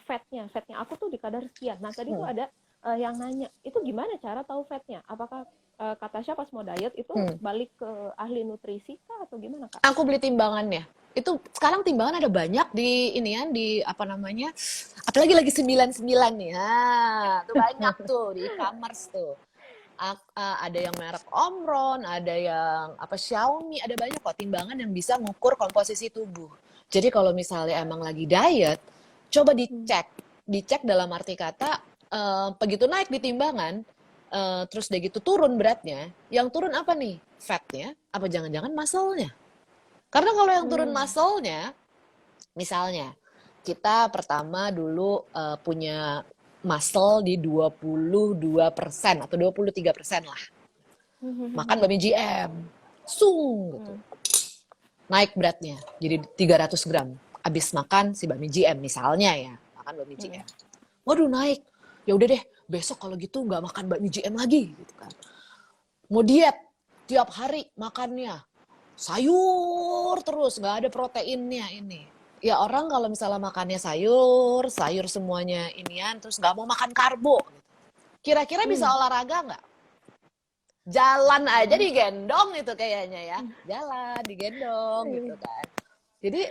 Speaker 1: fatnya aku tuh di kadar sekian. Nah tadi tuh ada yang nanya, itu gimana cara tahu fatnya? Apakah Kak Tasya pas mau diet itu balik ke ahli nutrisi kah atau gimana Kak?
Speaker 2: Aku beli timbangannya. Itu sekarang timbangan ada banyak di ini ya, di apa namanya? Apalagi lagi 99 nih. Nah, tuh banyak tuh di e-commerce tuh. Ada yang merek Omron, ada yang apa Xiaomi, ada banyak kok timbangan yang bisa ngukur komposisi tubuh. Jadi kalau misalnya emang lagi diet, coba dicek. Dicek dalam arti kata, begitu naik di timbangan, terus udah gitu turun beratnya, yang turun apa nih? Fatnya, apa jangan-jangan muscle-nya? Karena kalau yang turun muscle-nya, misalnya, kita pertama dulu punya muscle di 22% atau 23% lah. Makan bami GM, sung gitu. Naik beratnya jadi 300 gram. Abis makan si bami GM misalnya ya, makan bami GM. Waduh naik, ya udah deh besok kalau gitu nggak makan bami GM lagi gitu kan. Mau diet, tiap hari makannya sayur terus, nggak ada proteinnya ini. Ya orang kalau misalnya makannya sayur, sayur semuanya inian, terus nggak mau makan karbo. Kira-kira bisa olahraga nggak? Jalan aja digendong itu kayaknya ya. Jalan, digendong gitu kan. Jadi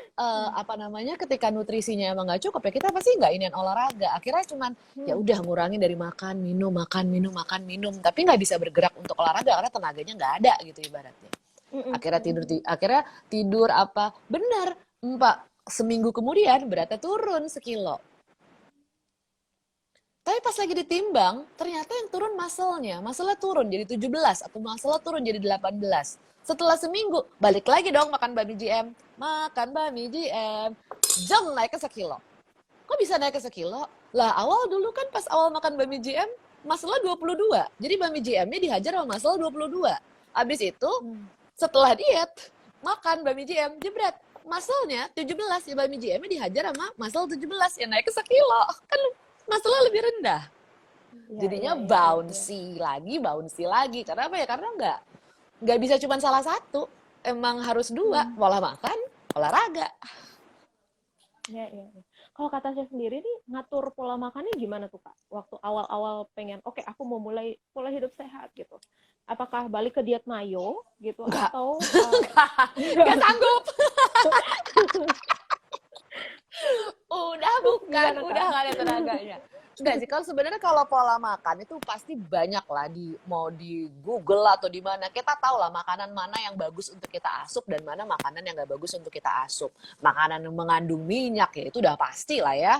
Speaker 2: apa namanya ketika nutrisinya emang nggak cukup ya kita pasti nggak inian olahraga. Akhirnya cuman ya udah ngurangin dari makan, minum, makan, minum, makan, minum. Tapi nggak bisa bergerak untuk olahraga karena tenaganya nggak ada gitu ibaratnya. Akhirnya tidur apa benar Mbak seminggu kemudian beratnya turun sekilo, tapi pas lagi ditimbang ternyata yang turun muscle-nya turun jadi 17 atau muscle turun jadi 18. Setelah seminggu balik lagi dong makan bami GM jam naik ke sekilo. Kok bisa naik ke sekilo? Lah awal dulu kan pas awal makan bami GM muscle 22, jadi bami GM-nya dihajar sama muscle 22. Abis itu setelah diet, makan bami GM, jebret. Muscle-nya 17, ya bami GM-nya dihajar sama muscle 17, ya naik ke sekilo. Kan muscle-nya lebih rendah. Jadinya bouncy lagi. Karena apa ya? Karena nggak bisa cuma salah satu. Emang harus dua, pola makan, olahraga.
Speaker 1: Ya. Kalau kata saya sendiri nih, ngatur pola makannya gimana tuh Kak? Waktu awal-awal pengen, oke, aku mau mulai pola hidup sehat gitu. Apakah balik ke diet mayo gitu
Speaker 2: Nggak.
Speaker 1: atau
Speaker 2: Nggak sanggup. Udah bukan, udah nggak ada tenaganya. Enggak sih, kalau sebenarnya kalau pola makan itu pasti banyak lah mau di Google atau di mana. Kita tahu lah makanan mana yang bagus untuk kita asup dan mana makanan yang nggak bagus untuk kita asup. Makanan yang mengandung minyak ya itu udah pasti lah ya.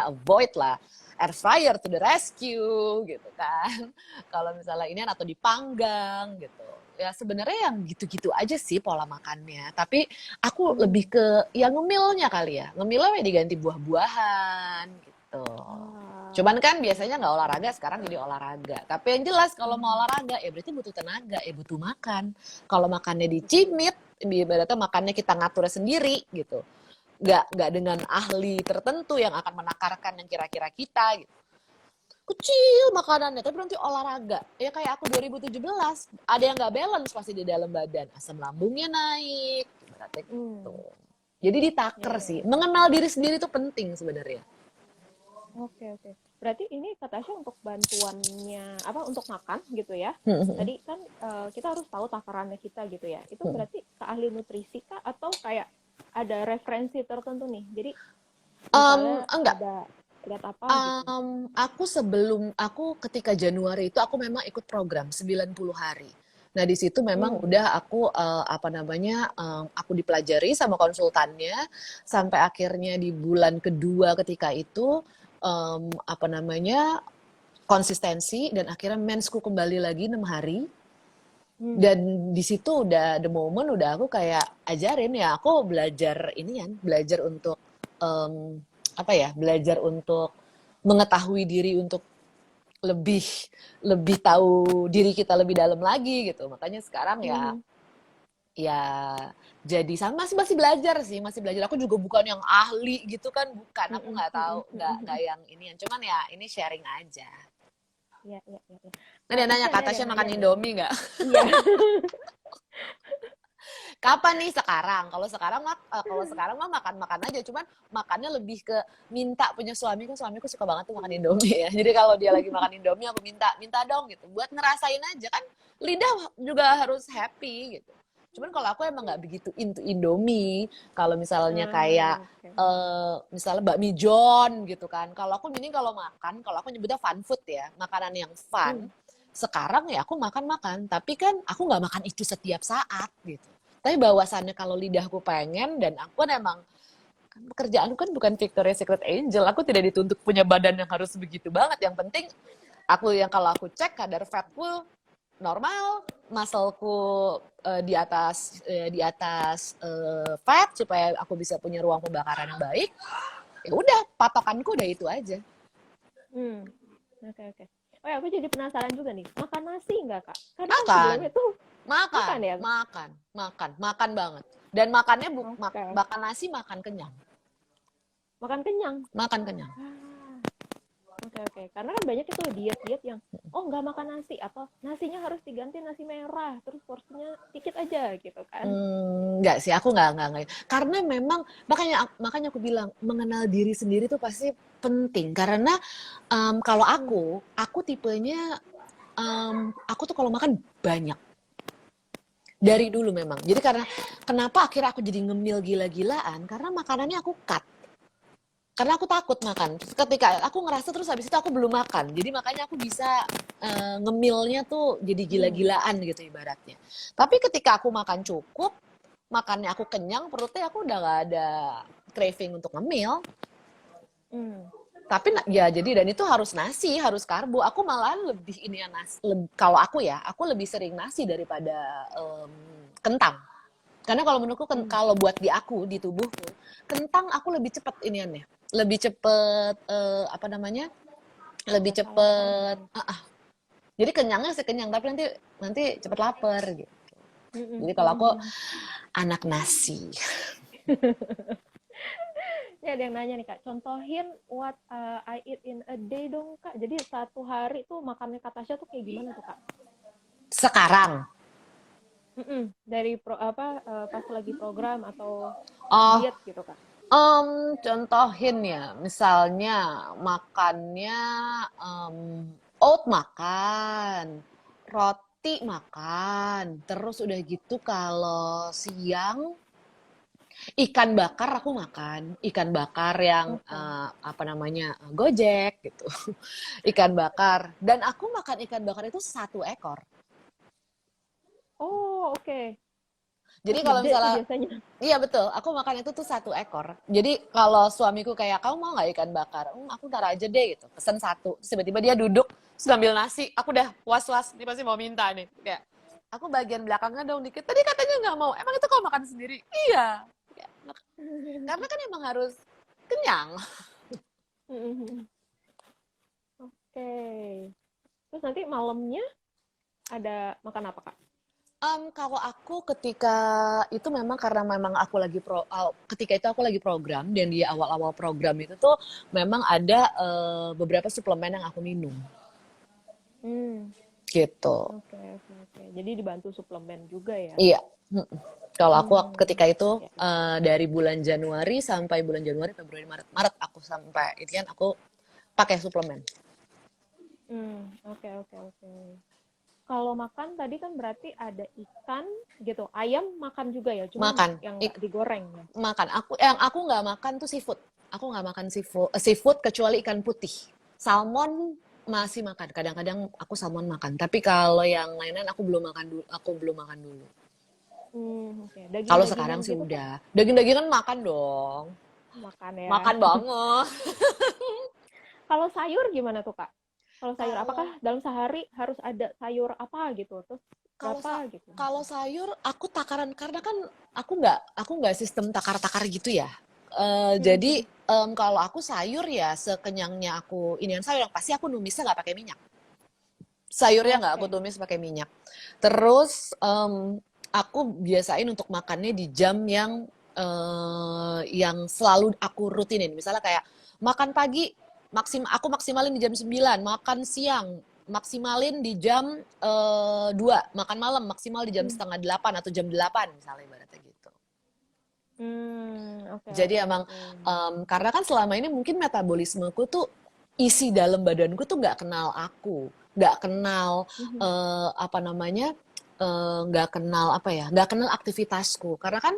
Speaker 2: Avoid lah. Air fryer to the rescue gitu kan. Kalau misalnya ini atau dipanggang gitu. Ya sebenarnya yang gitu-gitu aja sih pola makannya. Tapi aku lebih ke yang ngemilnya kali ya. Ngemilnya diganti buah-buahan gitu. Cuman kan biasanya nggak olahraga, sekarang jadi olahraga. Tapi yang jelas kalau mau olahraga ya berarti butuh tenaga, ya butuh makan. Kalau makannya dicimit, ibaratnya makannya kita ngatur sendiri gitu. Nggak dengan ahli tertentu yang akan menakarkan yang kira-kira kita gitu. Kecil makanannya, tapi nanti olahraga. Ya kayak aku 2017, ada yang nggak balance pasti di dalam badan. Asam lambungnya naik, ibaratnya gitu. Jadi ditaker sih. Mengenal diri sendiri itu penting sebenarnya.
Speaker 1: Oke. Berarti ini Kak Tasya untuk bantuannya untuk makan gitu ya. Tadi kan kita harus tahu takarannya kita gitu ya. Itu berarti ke ahli nutrisi kah atau kayak ada referensi tertentu nih. Jadi misalnya
Speaker 2: enggak.
Speaker 1: ada lihat apa gitu.
Speaker 2: Aku ketika Januari itu aku memang ikut program 90 hari. Nah, di situ memang udah aku aku dipelajari sama konsultannya sampai akhirnya di bulan kedua ketika itu konsistensi dan akhirnya mensku kembali lagi 6 hari.
Speaker 1: Hmm.
Speaker 2: Dan di situ udah the moment udah aku kayak ajarin ya, aku belajar ini kan, belajar untuk em, apa ya, belajar untuk mengetahui diri untuk lebih lebih tahu diri kita lebih dalam lagi gitu. Makanya sekarang ya
Speaker 1: Mhm.
Speaker 2: ya jadi sama masih masih belajar sih, masih belajar. Aku juga bukan yang ahli gitu kan, bukan. Aku
Speaker 1: Mhm
Speaker 2: nggak tahu,
Speaker 1: mhm
Speaker 2: nggak
Speaker 1: mhm.
Speaker 2: yang ini. Cuman ya ini sharing aja.
Speaker 1: Iya iya iya iya.
Speaker 2: Nah, dia nanya,
Speaker 1: Tapi
Speaker 2: Kak
Speaker 1: ada
Speaker 2: Tasya
Speaker 1: yang nanya
Speaker 2: makan
Speaker 1: nih.
Speaker 2: Indomie nggak?
Speaker 1: Iya.
Speaker 2: Kapan nih? Sekarang. Kalau sekarang mah makan-makan aja. Cuman makannya lebih ke minta punya suamiku. Suamiku suka banget tuh makan Indomie ya. Jadi kalau dia lagi makan Indomie, aku minta, minta dong gitu. Buat ngerasain aja kan. Lidah juga harus happy gitu. Cuman kalau aku emang nggak begitu into Indomie. Kalau misalnya kayak
Speaker 1: Oke.
Speaker 2: misalnya bakmi John gitu kan. Kalau aku ini kalau makan, kalau aku nyebutnya fun food ya, makanan yang fun.
Speaker 1: Hmm.
Speaker 2: Sekarang ya aku makan-makan, tapi kan aku nggak makan itu setiap saat gitu. Tapi bahwasannya kalau lidahku pengen dan aku kan emang kan pekerjaanku kan bukan Victoria's Secret Angel, aku tidak dituntut punya badan yang harus begitu banget. Yang penting kalau aku cek kadar fatku normal, muscleku fat supaya aku bisa punya ruang pembakaran yang baik. Ya udah, patokanku udah itu aja.
Speaker 1: Hmm. Oke oke. Oh ya, aku jadi penasaran juga nih. Makan nasi nggak, Kak? Karena kan
Speaker 2: Makan,
Speaker 1: sebelumnya tuh
Speaker 2: makan,
Speaker 1: makan ya?
Speaker 2: makan, makan, makan banget. Dan makannya
Speaker 1: Oke.
Speaker 2: makan nasi makan kenyang,
Speaker 1: Makan kenyang.
Speaker 2: makan kenyang.
Speaker 1: Ah, oke oke. Karena kan banyak itu diet-diet yang oh nggak makan nasi atau nasinya harus diganti nasi merah, terus porsinya dikit aja gitu kan?
Speaker 2: Enggak sih, aku enggak. Karena memang makanya makanya aku bilang mengenal diri sendiri tuh pasti penting karena kalau
Speaker 1: Hmm.
Speaker 2: aku tipenya aku tuh kalau makan banyak dari dulu memang. Jadi karena kenapa akhirnya aku jadi ngemil gila-gilaan karena makanannya aku cut. Karena aku takut makan. Terus ketika aku ngerasa terus habis itu aku belum makan. Jadi makanya aku bisa ngemilnya tuh jadi
Speaker 1: Hmm.
Speaker 2: gila-gilaan gitu ibaratnya. Tapi ketika aku makan cukup, makannya aku kenyang, perutnya aku udah gak ada craving untuk ngemil.
Speaker 1: Hmm.
Speaker 2: Tapi ya jadi dan itu harus nasi, harus karbo. Aku malah lebih ini ya nasi. Kalau aku ya, aku lebih sering nasi daripada kentang. Karena kalau menurutku
Speaker 1: Hmm.
Speaker 2: kalau buat di aku di tubuhku, kentang aku lebih cepet iniannya. Lebih cepet apa namanya? Lebih
Speaker 1: Rasa lapar
Speaker 2: cepet
Speaker 1: mungkin.
Speaker 2: jadi kenyangnya sih kenyang tapi nanti nanti cepet lapar gitu.
Speaker 1: Hmm.
Speaker 2: Jadi kalau aku
Speaker 1: Hmm.
Speaker 2: anak nasi.
Speaker 1: Ini ada yang nanya nih Kak, contohin what I eat in a day dong Kak. Jadi satu hari tuh makannya Kak Tasya tuh kayak gimana tuh Kak?
Speaker 2: Sekarang,
Speaker 1: Dari pas lagi program atau
Speaker 2: oh,
Speaker 1: diet gitu Kak.
Speaker 2: contohin ya, misalnya makannya em, oat makan, roti makan, terus udah gitu kalau siang ikan bakar aku makan, ikan bakar yang
Speaker 1: Oke.
Speaker 2: apa namanya Gojek gitu, ikan bakar. Dan aku makan ikan bakar itu satu ekor.
Speaker 1: Oh oke.
Speaker 2: Jadi
Speaker 1: Kan
Speaker 2: kalau
Speaker 1: gede tuh
Speaker 2: misalnya,
Speaker 1: biasanya.
Speaker 2: iya betul, aku makan itu tuh satu ekor. Jadi kalau suamiku kayak kamu mau nggak ikan bakar? Aku ntar aja deh gitu, pesen satu. Terus tiba-tiba dia duduk, terus ngambil nasi. Aku udah was-was, dia pasti mau minta nih. Kayak aku bagian belakangnya dong dikit. Tadi katanya nggak mau. Emang itu kau makan sendiri? Iya. Karena kan emang harus kenyang.
Speaker 1: Oke. Terus nanti malamnya ada makan apa Kak?
Speaker 2: Kalau aku ketika itu memang karena memang aku lagi ketika itu aku lagi program dan di awal-awal program itu tuh memang ada beberapa suplemen yang aku minum
Speaker 1: Hmm.
Speaker 2: gitu.
Speaker 1: Oke oke oke. Jadi dibantu suplemen juga ya.
Speaker 2: Iya. Mm-mm. Kalau aku
Speaker 1: Hmm.
Speaker 2: ketika itu
Speaker 1: Ya.
Speaker 2: dari bulan Januari sampai bulan Januari, Februari, Maret, Maret aku sampai itu kan aku pakai suplemen.
Speaker 1: Oke oke oke. Kalau makan tadi kan berarti ada ikan gitu. Ayam makan juga ya, cuman
Speaker 2: Makan,
Speaker 1: yang nggak digoreng ya.
Speaker 2: makan. Yang aku nggak makan tuh seafood. Aku nggak makan seafood kecuali ikan putih. Salmon masih makan. Kadang-kadang aku salmon makan. Tapi kalau yang lain-lain aku belum makan dulu. Aku belum makan dulu.
Speaker 1: Oke.
Speaker 2: Kalau
Speaker 1: Daging-dagingan
Speaker 2: sekarang sih
Speaker 1: gitu Kak,
Speaker 2: udah. Daging-dagingan makan dong.
Speaker 1: makan ya.
Speaker 2: Makan banget.
Speaker 1: Kalau sayur gimana tuh Kak? Kalau sayur apakah
Speaker 2: Kalau
Speaker 1: dalam sehari harus ada sayur apa gitu? Terus
Speaker 2: Kalau
Speaker 1: berapa gitu?
Speaker 2: kalau sayur aku takaran karena kan aku nggak sistem takar-takar gitu ya. Jadi kalau aku sayur ya sekenyangnya aku inian sayur yang pasti aku numisnya nggak pakai minyak. Sayurnya nggak aku
Speaker 1: Oke.
Speaker 2: tumis pakai minyak. Terus aku biasain untuk makannya di jam yang selalu aku rutinin. Misalnya kayak makan pagi aku maksimalin di jam 9, makan siang maksimalin di jam 2, makan malam maksimal di jam
Speaker 1: Hmm.
Speaker 2: setengah 8 atau jam 8 misalnya ibaratnya gitu.
Speaker 1: Oke,
Speaker 2: Jadi
Speaker 1: oke,
Speaker 2: emang
Speaker 1: oke.
Speaker 2: karena kan selama ini mungkin metabolismeku tuh isi dalam badanku tuh nggak kenal aku, nggak kenal
Speaker 1: Mhm.
Speaker 2: apa namanya, nggak kenal apa ya, nggak kenal aktivitasku. Karena kan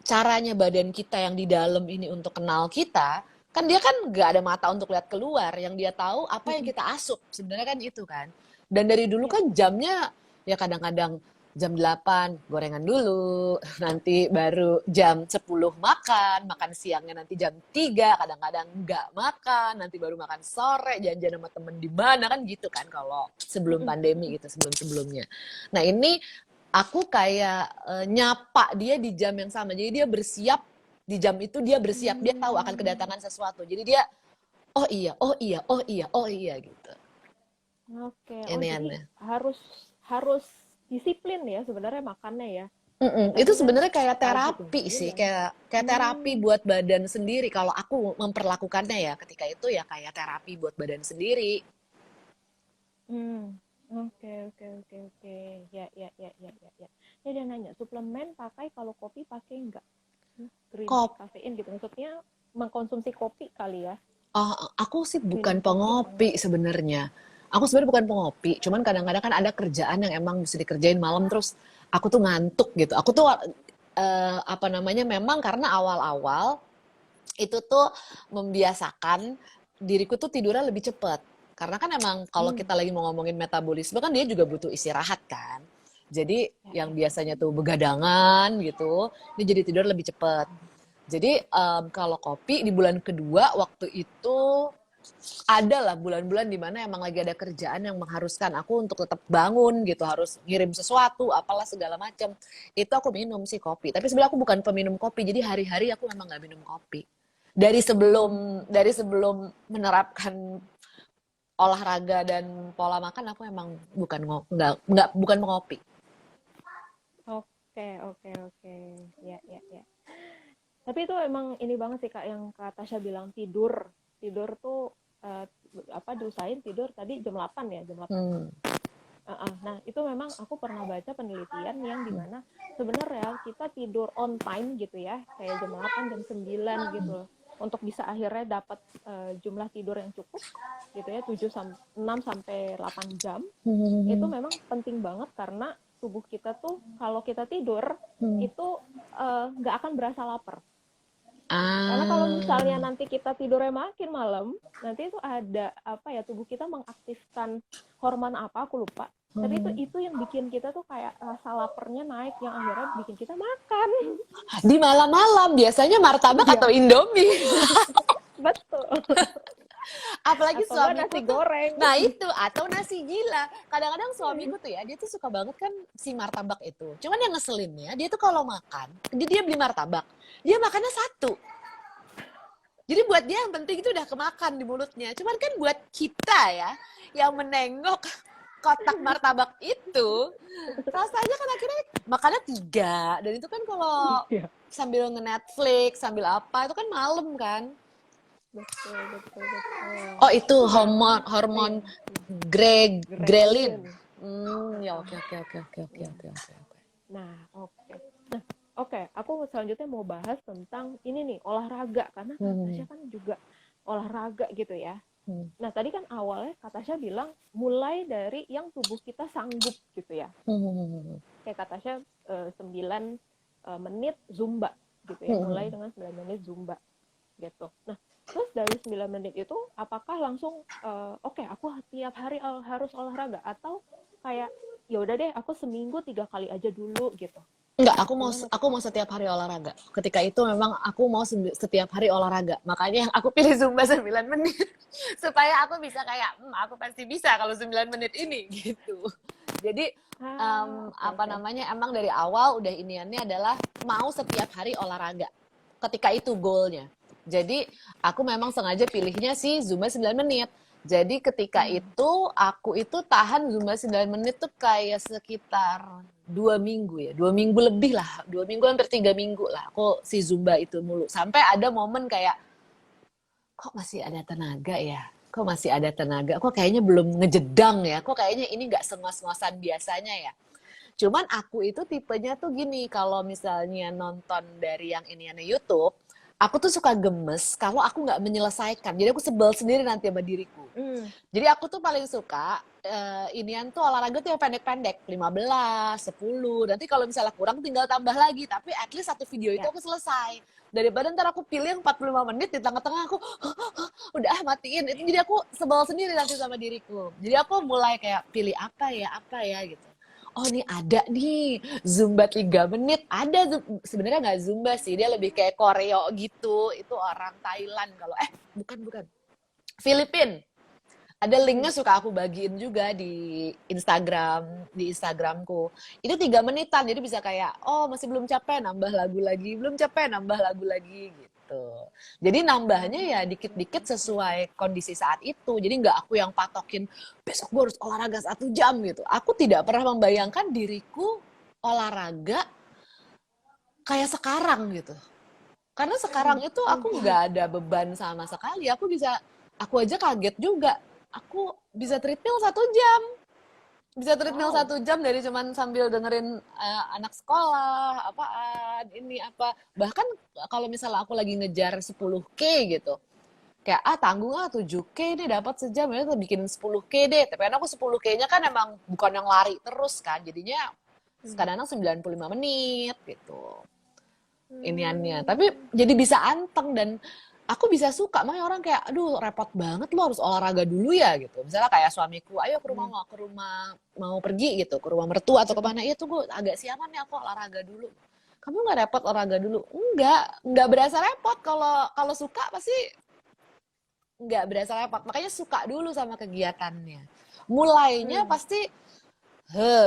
Speaker 2: caranya badan kita yang di dalam ini untuk kenal kita, kan dia kan nggak ada mata untuk lihat keluar, yang dia tahu apa yang
Speaker 1: Mhm.
Speaker 2: kita asup, sebenarnya kan itu kan. Dan dari dulu
Speaker 1: Ya.
Speaker 2: kan jamnya ya kadang-kadang jam 8 gorengan dulu, nanti baru jam 10 makan siangnya nanti jam 3 kadang-kadang nggak makan, nanti baru makan sore, janjian sama temen di mana kan gitu kan kalau sebelum
Speaker 1: Mhm.
Speaker 2: pandemi gitu, sebelum-sebelumnya. Nah ini aku kayak nyapa dia di jam yang sama. Jadi dia bersiap di jam itu dia bersiap. Dia tahu akan
Speaker 1: Hmm.
Speaker 2: kedatangan sesuatu. Jadi dia oh iya, oh iya, oh iya, oh iya gitu.
Speaker 1: Oke. Oh,
Speaker 2: Ini
Speaker 1: jadi
Speaker 2: aneh.
Speaker 1: harus harus disiplin ya sebenarnya makannya ya. Kayak
Speaker 2: Itu
Speaker 1: tadi kan
Speaker 2: sebenarnya kayak
Speaker 1: pagi
Speaker 2: terapi sih,
Speaker 1: gorengan.
Speaker 2: kayak terapi
Speaker 1: Hmm.
Speaker 2: buat badan sendiri. Kalau aku memperlakukannya ya ketika itu ya kayak terapi buat badan sendiri.
Speaker 1: Hmm. Oke, oke, oke, oke. Ya, ya, ya, ya, ya, ya. Ya, dia nanya, suplemen pakai kalau kopi pakai enggak? Green tea,
Speaker 2: Kok
Speaker 1: kafein gitu. Maksudnya mengkonsumsi kopi kali ya.
Speaker 2: aku sih bukan
Speaker 1: Minum kopi apa
Speaker 2: pengopi
Speaker 1: enggak?
Speaker 2: sebenarnya. Aku sebenarnya bukan pengopi, cuman kadang-kadang kan ada kerjaan yang emang mesti dikerjain malam terus aku tuh ngantuk gitu. Aku tuh apa namanya memang karena awal-awal itu tuh membiasakan diriku tuh tidurnya lebih cepet. Karena kan emang kalau
Speaker 1: Hmm.
Speaker 2: kita lagi mau ngomongin metabolisme kan dia juga butuh istirahat kan. Jadi
Speaker 1: Ya,
Speaker 2: yang
Speaker 1: ya, ya.
Speaker 2: biasanya tuh begadangan gitu, dia jadi tidur lebih cepet. Jadi kalau kopi di bulan kedua waktu itu ada lah bulan-bulan di mana emang lagi ada kerjaan yang mengharuskan aku untuk tetap bangun gitu, harus ngirim sesuatu, apalah segala macam. Itu aku minum sih kopi. Tapi sebenarnya aku bukan peminum kopi, jadi hari-hari aku memang nggak minum kopi.
Speaker 1: Hmm.
Speaker 2: Dari sebelum menerapkan olahraga dan pola makan aku emang bukan mengopi.
Speaker 1: Oke, oke, oke. Ya, ya, ya. Tapi itu emang ini banget sih Kak yang Kak Tasya bilang tidur. Tidur tuh eh, apa diusahain tidur tadi jam 8 ya, jam 8.
Speaker 2: Hmm.
Speaker 1: Nah, itu memang aku pernah baca penelitian yang dimana sebenarnya kita tidur on time gitu ya, kayak jam 8, jam 9 gitu loh. Untuk bisa akhirnya dapat jumlah tidur yang cukup gitu ya, 6 sampai 8 jam. Itu
Speaker 2: Hmm.
Speaker 1: memang penting banget karena tubuh kita tuh kalau kita tidur
Speaker 2: Hmm.
Speaker 1: itu nggak akan berasa lapar. Karena kalau misalnya
Speaker 2: Ah.
Speaker 1: nanti kita tidurnya makin malam, nanti itu ada apa ya tubuh kita mengaktifkan hormon apa aku lupa. Tapi itu
Speaker 2: Hmm.
Speaker 1: itu yang bikin kita tuh kayak rasa laparnya naik yang akhirnya bikin kita makan.
Speaker 2: Di malam-malam biasanya martabak atau
Speaker 1: Iya,
Speaker 2: Indomie.
Speaker 1: betul.
Speaker 2: Apalagi
Speaker 1: Atau enggak
Speaker 2: suamiku
Speaker 1: nasi
Speaker 2: tuh,
Speaker 1: goreng.
Speaker 2: nah itu, atau nasi gila. Kadang-kadang suamiku tuh ya, dia tuh suka banget kan si martabak itu. Cuman yang ngeselinnya, dia tuh kalau makan, dia beli martabak, dia makannya satu. Jadi buat dia yang penting itu udah kemakan di mulutnya. Cuman kan buat kita ya, yang menengok kotak martabak itu, rasanya kan akhirnya makannya 3. Dan itu kan kalau
Speaker 1: Iya,
Speaker 2: sambil nge-Netflix, sambil apa, itu kan malam kan.
Speaker 1: betul, betul, betul.
Speaker 2: Oh itu
Speaker 1: Itu
Speaker 2: hormon
Speaker 1: memang
Speaker 2: hormon
Speaker 1: iya,
Speaker 2: grelin.
Speaker 1: grelin.
Speaker 2: Ya oke oke oke oke oke
Speaker 1: Iya.
Speaker 2: oke oke.
Speaker 1: Nah, oke. Nah, oke, aku selanjutnya mau bahas tentang ini nih, olahraga. Karena Kak Tasya
Speaker 2: Hmm,
Speaker 1: kan juga olahraga gitu ya.
Speaker 2: hmm,
Speaker 1: Nah, tadi kan awalnya Kak Tasya bilang mulai dari yang tubuh kita sanggup gitu ya.
Speaker 2: hmm,
Speaker 1: Kayak Kak Tasya 9 menit Zumba gitu ya. Mulai
Speaker 2: hmm.
Speaker 1: dengan 9 menit Zumba gitu. Nah, terus dari 9 menit itu apakah langsung oke, aku tiap hari harus olahraga atau kayak ya udah deh aku seminggu 3 kali aja dulu gitu.
Speaker 2: Enggak,
Speaker 1: Gimana tuh
Speaker 2: aku
Speaker 1: Kak?
Speaker 2: mau setiap hari olahraga. Ketika itu memang aku mau setiap hari olahraga. Makanya yang aku pilih Zumba 9 menit supaya aku bisa kayak aku pasti bisa kalau 9 menit ini gitu. Jadi
Speaker 1: Oke,
Speaker 2: apa
Speaker 1: oke.
Speaker 2: namanya, emang dari awal udah iniannya adalah mau setiap hari olahraga. Ketika itu goalnya. Jadi aku memang sengaja pilihnya sih Zumba 9 menit. Jadi ketika
Speaker 1: Hmm.
Speaker 2: itu aku itu tahan Zumba 9 menit tuh kayak sekitar 2 minggu ya, 2 minggu lebih lah, 2 minggu hampir 3 minggu lah. Aku si Zumba itu mulu. Sampai ada momen kayak kok masih ada tenaga ya? Kok masih ada tenaga? Kok kayaknya belum ngejedang ya? Kok kayaknya ini nggak sengos-ngosan biasanya ya? Cuman aku itu tipenya tuh gini, kalau misalnya nonton dari yang iniannya YouTube, aku tuh suka gemes kalau aku nggak menyelesaikan. Jadi aku sebel sendiri nanti sama diriku.
Speaker 1: Hmm.
Speaker 2: Jadi aku tuh paling suka inian tuh olahraga tuh yang pendek-pendek, 15, 10. Nanti kalau misalnya kurang tinggal tambah lagi, tapi at least satu video itu
Speaker 1: Ya.
Speaker 2: aku selesai. Daripada ntar aku pilih yang 45 menit di tengah-tengah aku udah matiin. Itu jadi aku sebel sendiri nanti sama diriku. Jadi aku mulai kayak pilih apa ya gitu. Oh ini ada nih Zumba 3 menit. Ada sebenarnya nggak Zumba sih, dia lebih kayak koreo gitu. Itu orang Thailand kalau bukan Filipin. Ada linknya
Speaker 1: Hmm.
Speaker 2: suka aku bagiin juga di Instagramku. Itu 3 menitan, jadi bisa kayak, oh masih belum capek, nambah lagu lagi, belum capek, nambah lagu lagi gitu. Jadi nambahnya ya dikit-dikit sesuai kondisi saat itu. Jadi nggak aku yang patokin besok gue harus olahraga 1 jam gitu. Aku tidak pernah membayangkan diriku olahraga kayak sekarang gitu. Karena sekarang itu aku nggak ada beban sama sekali. Aku aja kaget juga. Aku bisa treadmill 1 jam. Bisa treadmill
Speaker 1: Wow.
Speaker 2: 1 jam dari cuman sambil dengerin anak sekolah, apaan, ini apa. Bahkan kalau misalnya aku lagi ngejar 10K gitu. Kayak, tanggung 7K ini dapat sejam, ya bikin 10K deh. Tapi kan aku 10K-nya kan emang bukan yang lari terus kan. Jadinya
Speaker 1: Hmm.
Speaker 2: kadang-kadang 95 menit gitu iniannya. Tapi
Speaker 1: Hmm.
Speaker 2: jadi bisa anteng dan aku bisa suka. Makanya orang kayak, aduh repot banget lo harus olahraga dulu ya gitu. Misalnya kayak suamiku, ayo
Speaker 1: Hmm.
Speaker 2: ke rumah mau pergi gitu, ke rumah mertua atau
Speaker 1: Hmm.
Speaker 2: kemana. Iya tuh gue agak siangan nih aku olahraga dulu. Kamu nggak repot olahraga dulu? Nggak berasa repot. Kalau kalau suka pasti nggak berasa repot. Makanya suka dulu sama kegiatannya. Mulainya
Speaker 1: Hmm.
Speaker 2: pasti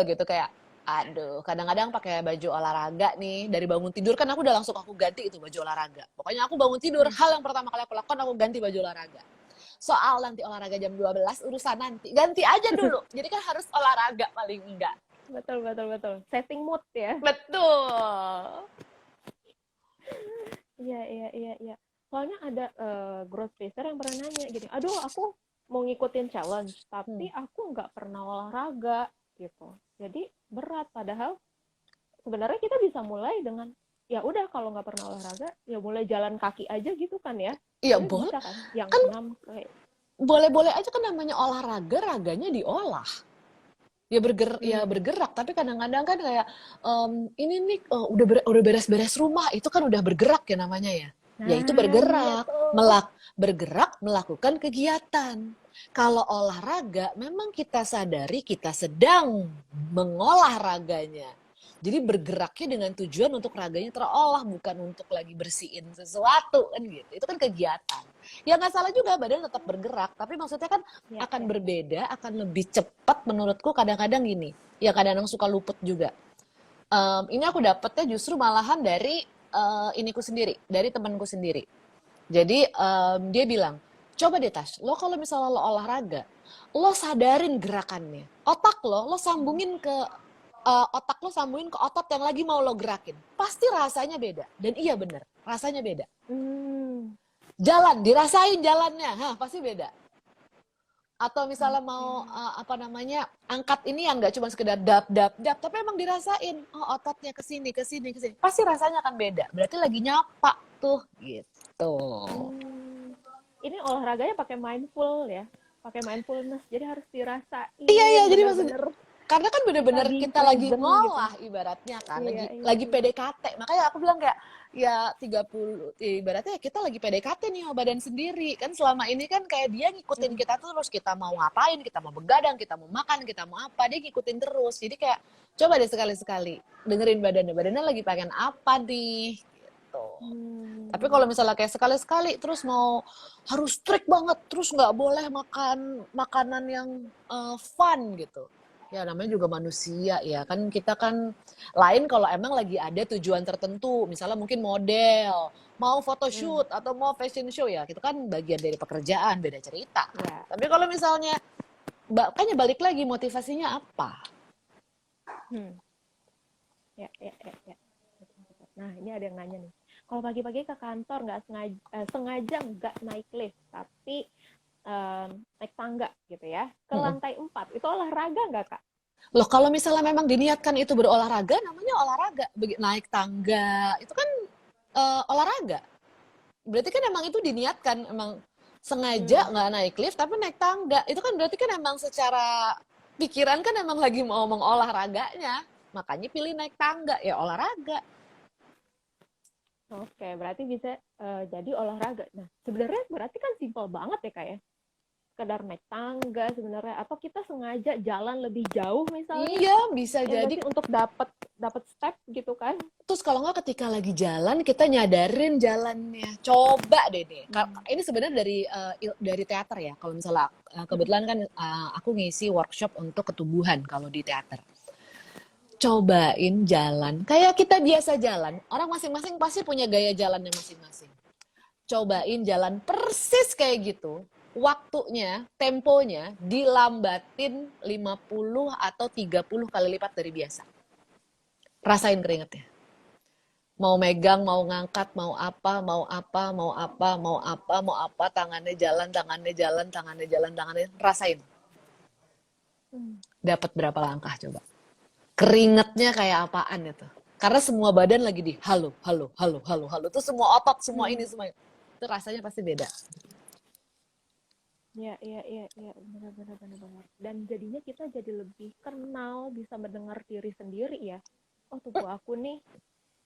Speaker 2: gitu kayak aduh kadang-kadang pakai baju olahraga nih dari bangun tidur kan aku udah langsung aku ganti itu baju olahraga pokoknya aku bangun tidur
Speaker 1: Hmm.
Speaker 2: hal yang pertama kali aku lakukan aku ganti baju olahraga soal nanti olahraga jam 12 urusan nanti ganti aja dulu jadi kan harus olahraga paling enggak
Speaker 1: Betul, betul, betul. Setting mood ya.
Speaker 2: betul.
Speaker 1: Iya, iya, iya, iya. Soalnya ada growth spacer yang pernah nanya gini, aduh aku mau ngikutin challenge,
Speaker 2: Hmm.
Speaker 1: tapi aku nggak pernah olahraga gitu. Jadi berat, padahal sebenarnya kita bisa mulai dengan ya udah kalau nggak pernah olahraga, ya mulai jalan kaki aja gitu kan ya.
Speaker 2: Iya
Speaker 1: Sebenarnya
Speaker 2: boleh
Speaker 1: bisa kan, yang
Speaker 2: kan
Speaker 1: 6 kayak.
Speaker 2: boleh-boleh aja kan namanya olahraga raganya diolah ya
Speaker 1: Hmm.
Speaker 2: bergerak tapi kadang-kadang kan kayak ini nih udah beres-beres rumah itu kan udah bergerak ya namanya ya itu
Speaker 1: Nah, iya
Speaker 2: bergerak
Speaker 1: tuh.
Speaker 2: bergerak melakukan kegiatan kalau olahraga memang kita sadari kita sedang mengolah raganya jadi bergeraknya dengan tujuan untuk raganya terolah bukan untuk lagi bersihin sesuatu kan gitu itu kan kegiatan ya nggak salah juga badan tetap bergerak tapi maksudnya kan
Speaker 1: Ya,
Speaker 2: akan
Speaker 1: ya, ya.
Speaker 2: berbeda, akan lebih cepat menurutku kadang-kadang gini. Ya kadang-kadang suka luput juga. Ini aku dapetnya justru malahan dari iniku sendiri, dari temanku sendiri. Jadi dia bilang, coba deh Tas, lo kalau misalnya lo olahraga, lo sadarin gerakannya. Lo sambungin ke otak lo sambungin ke otot yang lagi mau lo gerakin. Pasti rasanya beda. Dan iya bener, rasanya beda.
Speaker 1: Hmm.
Speaker 2: Jalan, dirasain jalannya, pasti beda atau misalnya
Speaker 1: Oke.
Speaker 2: mau apa namanya angkat ini yang nggak cuma sekedar dap dap dap tapi emang dirasain ototnya ke sini ke sini ke sini pasti rasanya akan beda berarti lagi nyapa tuh gitu.
Speaker 1: Hmm. Ini olahraganya pakai mindful ya, pakai mindfulness. Jadi harus
Speaker 2: Iya iya
Speaker 1: dirasain
Speaker 2: jadi maksudnya
Speaker 1: bener-bener
Speaker 2: karena kan
Speaker 1: kita
Speaker 2: bener-bener
Speaker 1: being
Speaker 2: kita lagi
Speaker 1: present gitu.
Speaker 2: ngolah ibaratnya kan
Speaker 1: Iya, iya,
Speaker 2: lagi
Speaker 1: iya.
Speaker 2: PDKT makanya aku bilang kayak ya 30 ibaratnya kita lagi PDKT nih sama badan sendiri kan selama ini kan kayak dia ngikutin
Speaker 1: Mm-mm.
Speaker 2: kita terus kita mau ngapain kita mau begadang kita mau makan kita mau apa dia ngikutin terus jadi kayak coba deh sekali-sekali dengerin badannya lagi pengen apa nih gitu. Tapi
Speaker 1: Hmm.
Speaker 2: kalau misalnya kayak sekali-sekali terus mau harus strict banget terus nggak boleh makan makanan yang fun gitu Ya namanya juga manusia ya kan kita kan lain kalau emang lagi ada tujuan tertentu misalnya mungkin model mau
Speaker 1: Hmm,
Speaker 2: photoshoot atau mau fashion show ya itu kan bagian dari pekerjaan beda cerita.
Speaker 1: ya.
Speaker 2: Tapi kalau misalnya makanya balik lagi motivasinya apa?
Speaker 1: Hmm, ya. Nah, ini ada yang nanya nih. Kalau pagi-pagi ke kantor nggak sengaja nggak naik lift, tapi naik tangga gitu ya, ke
Speaker 2: Mm-mm.
Speaker 1: lantai 4, itu olahraga nggak, Kak?
Speaker 2: Loh kalau misalnya memang diniatkan itu berolahraga namanya olahraga. Naik tangga itu kan olahraga. Berarti kan emang itu diniatkan emang sengaja
Speaker 1: Hmm.
Speaker 2: nggak naik lift tapi naik tangga. Itu kan berarti kan emang secara pikiran kan emang lagi mau ngomong olahraganya. Makanya pilih naik tangga ya olahraga.
Speaker 1: Oke, berarti bisa jadi olahraga. Nah, sebenarnya berarti kan simpel banget ya, Kak ya. Sekedar naik tangga sebenarnya, atau kita sengaja jalan lebih jauh misalnya,
Speaker 2: Iya bisa
Speaker 1: ya nggak
Speaker 2: jadi.
Speaker 1: sih, untuk dapat dapat step gitu kan?
Speaker 2: Terus kalau nggak ketika lagi jalan kita nyadarin jalannya. Coba deh.
Speaker 1: Hmm.
Speaker 2: Ini sebenarnya dari teater ya. Kalau misalnya kebetulan kan aku ngisi workshop untuk ketubuhan kalau di teater. Cobain jalan kayak kita biasa jalan. Orang masing-masing pasti punya gaya jalannya masing-masing. Cobain jalan persis kayak gitu. Waktunya, temponya dilambatin 50 atau 30 kali lipat dari biasa. Rasain keringetnya. Mau megang, mau ngangkat, mau apa, mau apa, mau apa, mau apa, mau apa, tangannya jalan, tangannya jalan, tangannya jalan, tangannya rasain.
Speaker 1: Hmm.
Speaker 2: Dapat berapa langkah coba? Keringetnya kayak apaan itu? Karena semua badan lagi di halo, halo, halo, halo, halo. Itu semua otot, semua ini,
Speaker 1: Hmm.
Speaker 2: semua itu rasanya pasti beda.
Speaker 1: Ya, benar. Dan jadinya kita jadi lebih kenal, bisa mendengar diri sendiri ya. Oh, tubuh aku nih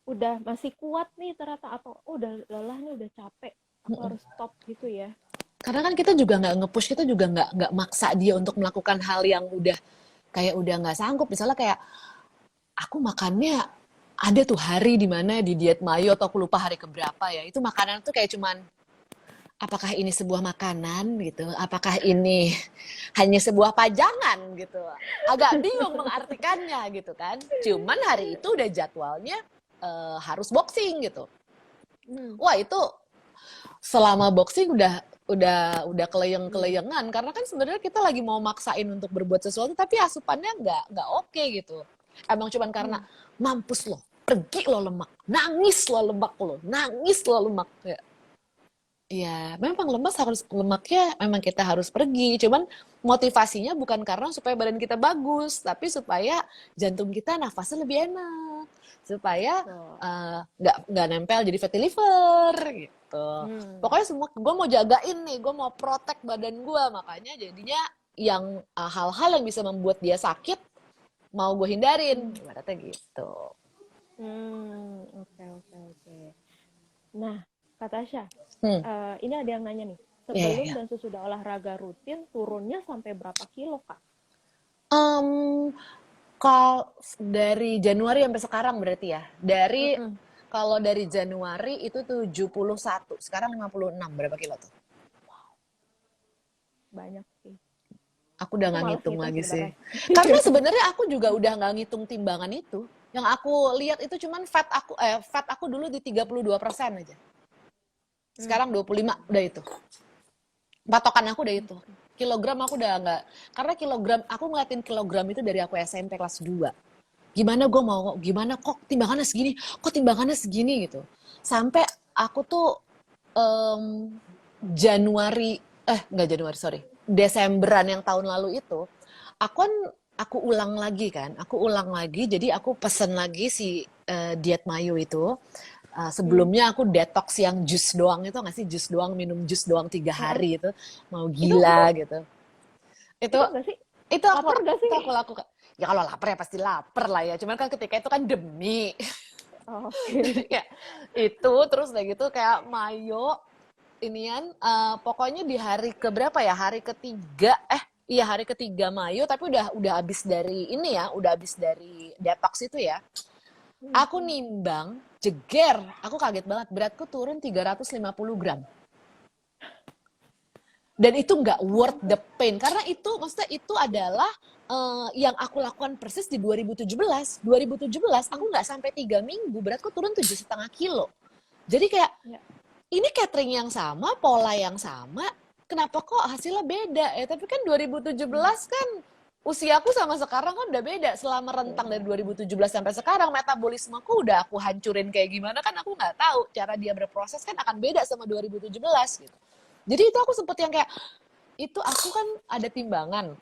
Speaker 1: udah masih kuat nih ternyata, atau oh, udah lelah nih, udah capek. Aku harus stop gitu ya.
Speaker 2: Karena kan kita juga nggak nge-push, kita juga nggak maksa dia untuk melakukan hal yang udah kayak udah nggak sanggup. Misalnya kayak aku makannya ada tuh hari di mana di diet mayo atau aku lupa hari keberapa ya. Itu makanan tuh kayak cuman apakah ini sebuah makanan gitu? Apakah ini hanya sebuah pajangan gitu? Agak bingung mengartikannya gitu kan. Cuman hari itu udah jadwalnya harus boxing gitu.
Speaker 1: Hmm.
Speaker 2: Wah, itu selama boxing udah keleyeng-keleyengan karena kan sebenarnya kita lagi mau maksain untuk berbuat sesuatu tapi asupannya nggak oke gitu. Emang cuman karena
Speaker 1: Hmm.
Speaker 2: mampus lo, pergi lo lemak, nangis lo lemak. Ya, ya, memang lemaknya memang kita harus pergi. Cuman motivasinya bukan karena supaya badan kita bagus, tapi supaya jantung kita nafasnya lebih enak, supaya
Speaker 1: So.
Speaker 2: nggak nempel jadi fatty liver gitu.
Speaker 1: Hmm.
Speaker 2: Pokoknya semua gue mau jagain nih, gue mau protect badan gue, makanya jadinya yang hal-hal yang bisa membuat dia sakit mau gue hindarin,
Speaker 1: Hmm.
Speaker 2: ibaratnya gitu.
Speaker 1: Oke. Nah, Kak Tasya,
Speaker 2: Hmm,
Speaker 1: ini ada yang nanya nih.
Speaker 2: ya ya
Speaker 1: Sebelum
Speaker 2: ya.
Speaker 1: dan sesudah olahraga rutin, turunnya sampai berapa kilo, Kak?
Speaker 2: Um, Kalau dari Januari sampai sekarang berarti ya.
Speaker 1: Mm-mm.
Speaker 2: Kalau dari Januari itu 71, sekarang 56. Berapa kilo tuh?
Speaker 1: Banyak sih.
Speaker 2: Aku udah
Speaker 1: Aku
Speaker 2: nggak
Speaker 1: malas
Speaker 2: ngitung
Speaker 1: ngitung
Speaker 2: lagi sih.
Speaker 1: sebenarnya.
Speaker 2: Karena sebenarnya aku juga udah nggak ngitung timbangan itu. Yang aku lihat itu cuman fat aku dulu di 32% aja.
Speaker 1: Hmm.
Speaker 2: Sekarang 25 udah itu. Patokan aku udah itu.
Speaker 1: Oke.
Speaker 2: Kilogram aku udah nggak, karena kilogram aku ngeliatin kilogram itu dari aku SMP kelas 2. Gimana kok timbangannya segini gitu. Sampai aku tuh em, Januari, nggak Januari, sorry, Desemberan yang tahun lalu itu, aku kan aku ulang lagi kan, jadi aku pesen lagi si diet mayo itu.
Speaker 1: Hmm.
Speaker 2: Sebelumnya aku detox yang jus doang itu nggak sih, jus doang, minum jus doang 3
Speaker 1: Heeh.
Speaker 2: hari itu mau
Speaker 1: Itu
Speaker 2: gila gitu. Itu
Speaker 1: itu nggak sih?
Speaker 2: itu aku
Speaker 1: Lapar nggak sih?
Speaker 2: itu aku lakukan. Ya kalau lapar ya pasti lapar lah ya. Cuman kan ketika itu kan demi. Jadi
Speaker 1: Oke.
Speaker 2: kayak itu terus udah gitu kayak mayo inian pokoknya di hari ke berapa ya? Hari ketiga iya hari ketiga mayo tapi udah habis dari ini ya, udah habis dari detox itu ya.
Speaker 1: Hmm.
Speaker 2: Aku nimbang, jeger, aku kaget banget beratku turun 350 gram. Dan itu nggak worth the pain karena itu maksudnya itu adalah yang aku lakukan persis di 2017. 2017 aku nggak sampai 3 minggu beratku turun 7,5 kilo. Jadi kayak
Speaker 1: Ya.
Speaker 2: ini catering yang sama, pola yang sama, kenapa kok hasilnya beda ya? Tapi kan 2017 kan usiaku sama sekarang kan udah beda. Selama rentang dari 2017 sampai sekarang metabolismeku udah aku hancurin kayak gimana kan aku nggak tahu. Cara dia berproses kan akan beda sama 2017 gitu. Jadi itu aku sempet yang kayak itu aku kan ada timbangan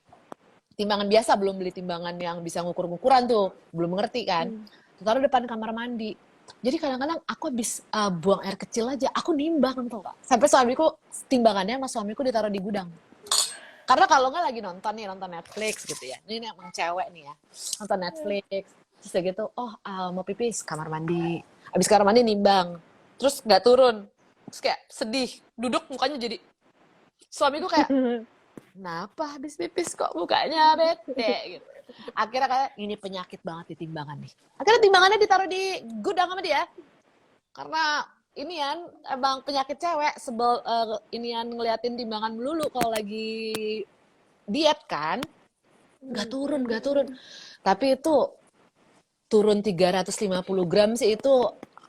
Speaker 2: biasa, belum beli timbangan yang bisa ngukur-ngukuran tuh, belum ngerti kan. Taruh depan kamar mandi. Jadi kadang-kadang aku habis buang air kecil aja, aku nimbang tuh Kak. Sampai suamiku, timbangannya sama suamiku ditaruh di gudang. Karena kalau nggak lagi nonton Netflix gitu ya. Ini emang cewek nih ya, nonton Netflix. Terus udah gitu, mau pipis, kamar mandi. Habis kamar mandi nimbang. Terus nggak turun. Terus kayak sedih, duduk mukanya jadi. Suamiku kayak, kenapa habis pipis kok mukanya bete gitu. Akhirnya kayak ini penyakit banget di timbangan nih. Akhirnya timbangannya ditaruh di gudang sama dia. Karena ini kan emang penyakit cewek sebel inian ngeliatin timbangan melulu kalau lagi diet kan. Nggak turun. Tapi itu turun 350 gram sih itu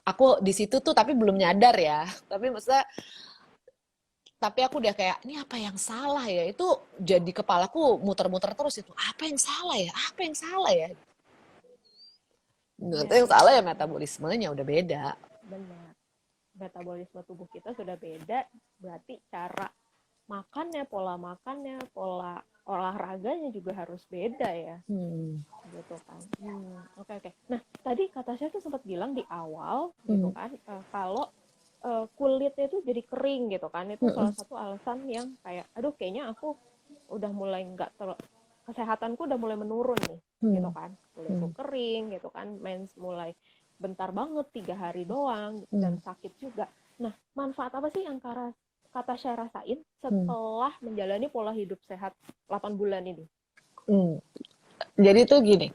Speaker 2: aku di situ tuh tapi belum nyadar ya. Tapi maksudnya tapi aku udah kayak, ini apa yang salah ya? Itu jadi kepalaku muter-muter terus itu. Apa yang salah ya? Itu yang salah ya metabolismenya udah beda.
Speaker 1: Benar. Metabolisme tubuh kita sudah beda, berarti cara makannya, pola olahraganya juga harus beda ya. Gitu kan. Oke. Nah, tadi kata saya tuh sempat bilang di awal gitu kan, kalau kulitnya itu jadi kering gitu kan, itu salah satu alasan yang kayak aduh kayaknya aku udah mulai kesehatanku udah mulai menurun nih gitu kan, kulitku kering gitu kan, mens mulai bentar banget 3 hari doang dan sakit juga. Nah, manfaat apa sih yang kata saya rasain setelah menjalani pola hidup sehat 8 bulan ini?
Speaker 2: Jadi tuh gini,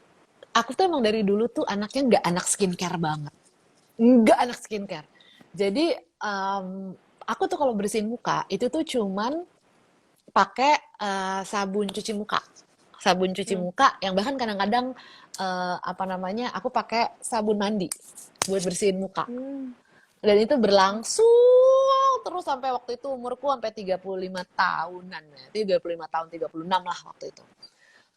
Speaker 2: aku tuh emang dari dulu tuh anaknya nggak anak skincare banget, nggak anak skincare. Jadi aku tuh kalau bersihin muka itu tuh cuman pakai sabun cuci muka yang bahkan kadang-kadang aku pakai sabun mandi buat bersihin muka. Dan itu berlangsung terus sampai waktu itu umurku sampai 35 tahunan ya. 35 tahun, 36 lah waktu itu.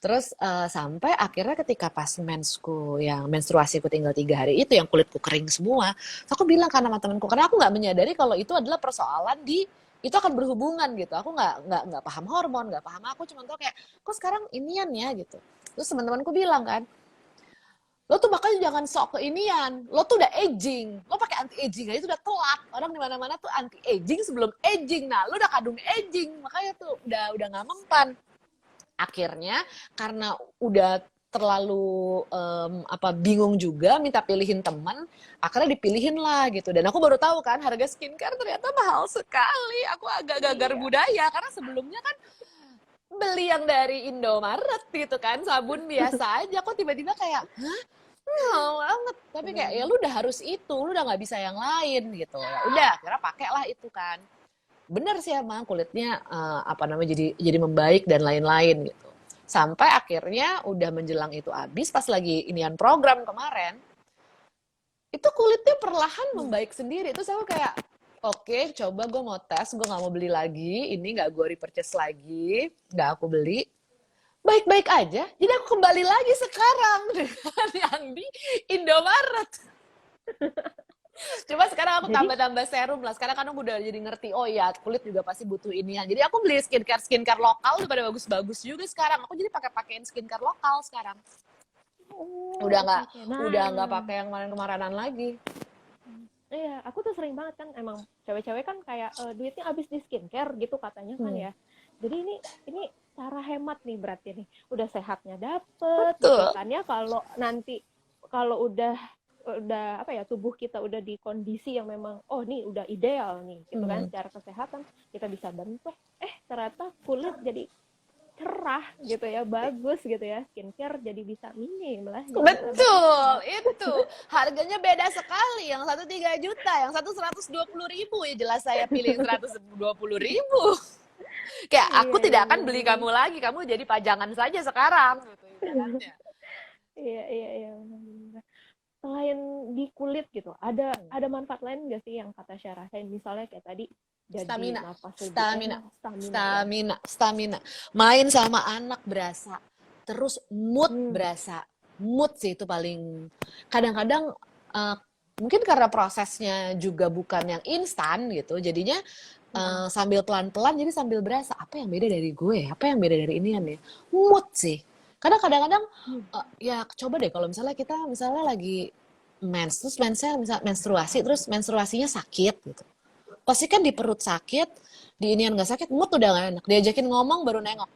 Speaker 2: Terus sampai akhirnya ketika pas menstruasiku tinggal 3 hari itu yang kulitku kering semua, aku bilang kan sama temanku karena aku nggak menyadari kalau itu adalah persoalan itu akan berhubungan gitu. Aku nggak paham hormon, nggak paham aku cuma tau kayak kok sekarang inian ya gitu. Terus teman-temanku bilang kan, lo tuh makanya jangan sok ke inian, lo tuh udah aging, lo pakai anti aging aja itu udah telat. Orang di mana-mana tuh anti aging sebelum aging. Nah, lo udah kadung aging, makanya tuh udah nggak mempan. Akhirnya karena udah terlalu bingung juga minta pilihin teman, akhirnya dipilihin lah gitu. Dan aku baru tahu kan harga skincare ternyata mahal sekali. Aku agak gagar budaya karena sebelumnya kan beli yang dari Indomaret gitu kan, sabun biasa aja. Kok tiba-tiba kayak mahal banget. Tapi kayak ya lu udah harus itu, lu udah nggak bisa yang lain gitu. Ya udah, akhirnya pakailah itu kan. Bener sih emang kulitnya jadi membaik dan lain-lain gitu. Sampai akhirnya udah menjelang itu habis pas lagi inian program kemarin, itu kulitnya perlahan membaik sendiri. Terus aku kayak oke, coba gue mau tes, gue nggak mau beli lagi, ini nggak gue repurchase lagi, nggak aku beli. Baik-baik aja, jadi aku kembali lagi sekarang dengan yang di Indomaret. Cuma sekarang aku tambah-tambah serum lah. Sekarang kan aku udah jadi ngerti, oh ya kulit juga pasti butuh inian. Jadi aku beli skincare lokal udah pada bagus-bagus juga sekarang. Aku jadi pakein skincare lokal sekarang. Udah nggak pakai yang kemarin-kemarinan lagi.
Speaker 1: Iya, aku tuh sering banget kan emang cewek-cewek kan kayak duitnya habis di skincare gitu katanya kan ya. Jadi ini cara hemat nih berarti nih. Udah sehatnya dapet gitu kan ya, kalau udah tubuh kita udah di kondisi yang memang nih udah ideal nih gitu kan secara kesehatan, kita bisa bentuk ternyata kulit jadi cerah gitu ya, bagus gitu ya, skincare jadi bisa minim lah.
Speaker 2: Betul, itu harganya beda sekali, yang satu 3 juta, yang satu 120.000 ya jelas saya pilih 120.000. Kayak aku
Speaker 1: Iya,
Speaker 2: tidak
Speaker 1: iya,
Speaker 2: akan beli
Speaker 1: benar-benar.
Speaker 2: kamu lagi, kamu jadi pajangan saja sekarang gitu ibaratnya.
Speaker 1: Iya, iya, iya, benar-benar. Selain di kulit gitu, ada manfaat lain nggak sih yang kata Syah rasain? Misalnya kayak tadi jadi
Speaker 2: Stamina,
Speaker 1: nafas lebih
Speaker 2: stamina,
Speaker 1: enak, stamina ya.
Speaker 2: stamina, stamina. Main sama anak berasa. Terus mood
Speaker 1: Hmm.
Speaker 2: berasa. Mood sih itu paling. Kadang-kadang uh, mungkin karena prosesnya juga bukan yang instan gitu. Jadinya
Speaker 1: Mm-mm.
Speaker 2: sambil pelan-pelan jadi sambil berasa apa yang beda dari gue, apa yang beda dari ini ya. Mood sih. Karena kadang-kadang
Speaker 1: Hmm.
Speaker 2: ya coba deh kalau misalnya kita misalnya lagi mens terus mensnya misal menstruasi terus menstruasinya sakit gitu pasti kan di perut sakit, di inian nggak sakit, mood udah nggak enak. Diajakin ngomong baru nengok.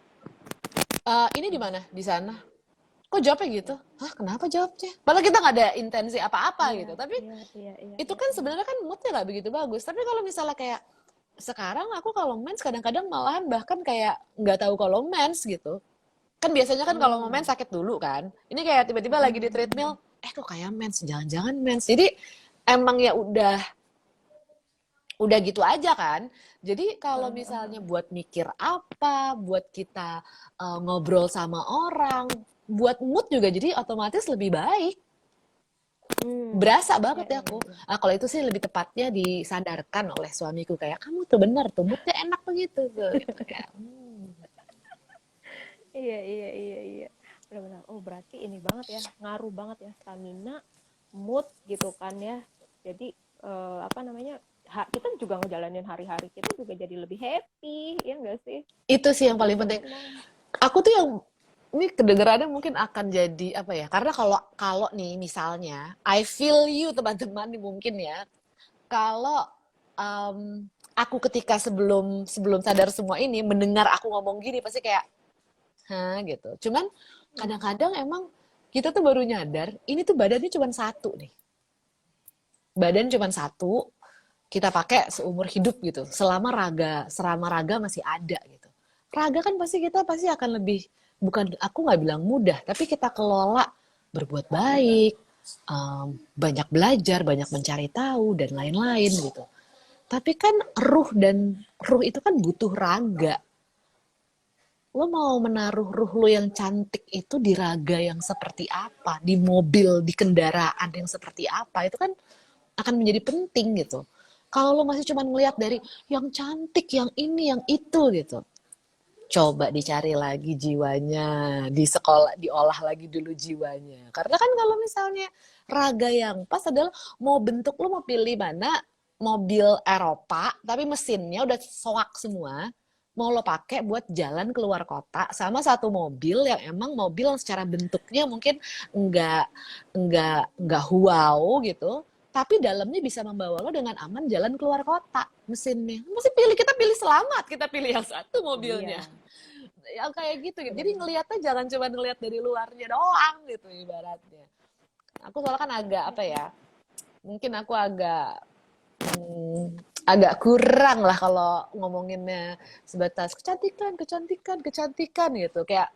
Speaker 2: Ini di mana? Di sana. Kok jawabnya gitu? Hah, kenapa jawabnya? Padahal kita nggak ada intensi apa-apa
Speaker 1: Iya,
Speaker 2: gitu. Tapi
Speaker 1: iya, iya, iya,
Speaker 2: itu
Speaker 1: iya,
Speaker 2: kan
Speaker 1: iya.
Speaker 2: sebenarnya kan moodnya nggak begitu bagus. Tapi kalau misalnya kayak sekarang aku kalau mens kadang-kadang malahan bahkan kayak nggak tahu kalau mens gitu. Kan biasanya kan kalau mau
Speaker 1: Hmm.
Speaker 2: mens sakit dulu kan. Ini kayak tiba-tiba lagi di treadmill, kok kayak mens, jangan-jangan mens. Jadi emang ya udah gitu aja kan. Jadi kalau misalnya buat mikir apa, buat kita ngobrol sama orang, buat mood juga jadi otomatis lebih baik.
Speaker 1: Hmm.
Speaker 2: Berasa
Speaker 1: Iya,
Speaker 2: banget ya
Speaker 1: iya,
Speaker 2: aku.
Speaker 1: iya.
Speaker 2: Kalau itu sih lebih tepatnya disadarkan oleh suamiku kayak kamu tuh benar tuh moodnya enak begitu tuh gitu kayak.
Speaker 1: Iya, iya, iya, iya. Benar-benar. Oh, berarti ini banget ya, ngaruh banget ya stamina, mood gitu kan ya. Jadi apa namanya? Kita juga ngejalanin hari-hari kita juga jadi lebih happy, ya enggak sih?
Speaker 2: Itu sih yang
Speaker 1: Lebih
Speaker 2: paling penting.
Speaker 1: senang.
Speaker 2: Aku tuh yang ini kedengerannya mungkin akan jadi apa ya? Karena kalau kalau nih misalnya I feel you teman-teman nih mungkin ya kalau aku ketika sebelum sebelum sadar semua ini mendengar aku ngomong gini pasti kayak hah gitu. Cuman kadang-kadang emang kita tuh baru nyadar ini tuh badannya cuma satu nih. Badan cuma satu, kita pakai seumur hidup gitu. Selama raga masih ada gitu. Raga kan pasti kita pasti akan lebih bukan aku nggak bilang mudah, tapi kita kelola berbuat baik, banyak belajar, banyak mencari tahu dan lain-lain gitu. Tapi kan ruh itu kan butuh raga. Lo mau menaruh ruh lo yang cantik itu di raga yang seperti apa, di mobil, di kendaraan yang seperti apa, itu kan akan menjadi penting gitu. Kalau lo masih cuma ngelihat dari yang cantik, yang ini, yang itu gitu. Coba dicari lagi jiwanya, di sekolah diolah lagi dulu jiwanya. Karena kan kalau misalnya raga yang pas adalah mau bentuk lo mau pilih mana mobil Eropa tapi mesinnya udah soak semua mau lo pakai buat jalan keluar kota sama satu mobil yang emang mobil yang secara bentuknya mungkin enggak enggak wow gitu tapi dalamnya bisa membawa lo dengan aman jalan keluar kota mesinnya masih kita pilih selamat kita pilih yang satu mobilnya
Speaker 1: Iya,
Speaker 2: yang kayak gitu gitu jadi
Speaker 1: benar-benar.
Speaker 2: ngelihatnya jangan cuma ngelihat dari luarnya doang gitu ibaratnya aku soalnya kan agak apa ya mungkin aku agak kurang lah kalau ngomonginnya sebatas kecantikan, kecantikan, kecantikan gitu. Kayak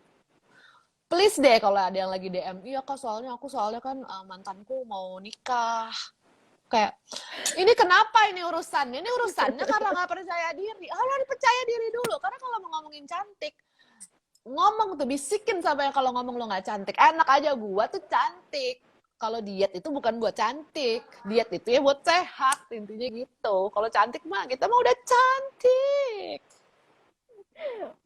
Speaker 2: please deh kalau ada yang lagi DM, iya kak soalnya aku soalnya kan mantanku mau nikah. Kayak ini kenapa ini urusannya? Ini urusannya karena nggak percaya diri. Harus percaya diri dulu. Karena kalau mau ngomongin cantik, ngomong tuh bisikin sampai kalau ngomong lo nggak cantik. Enak aja gua tuh cantik. Kalau diet itu bukan buat cantik, diet itu ya buat sehat intinya gitu. Kalau cantik mah kita mah udah cantik.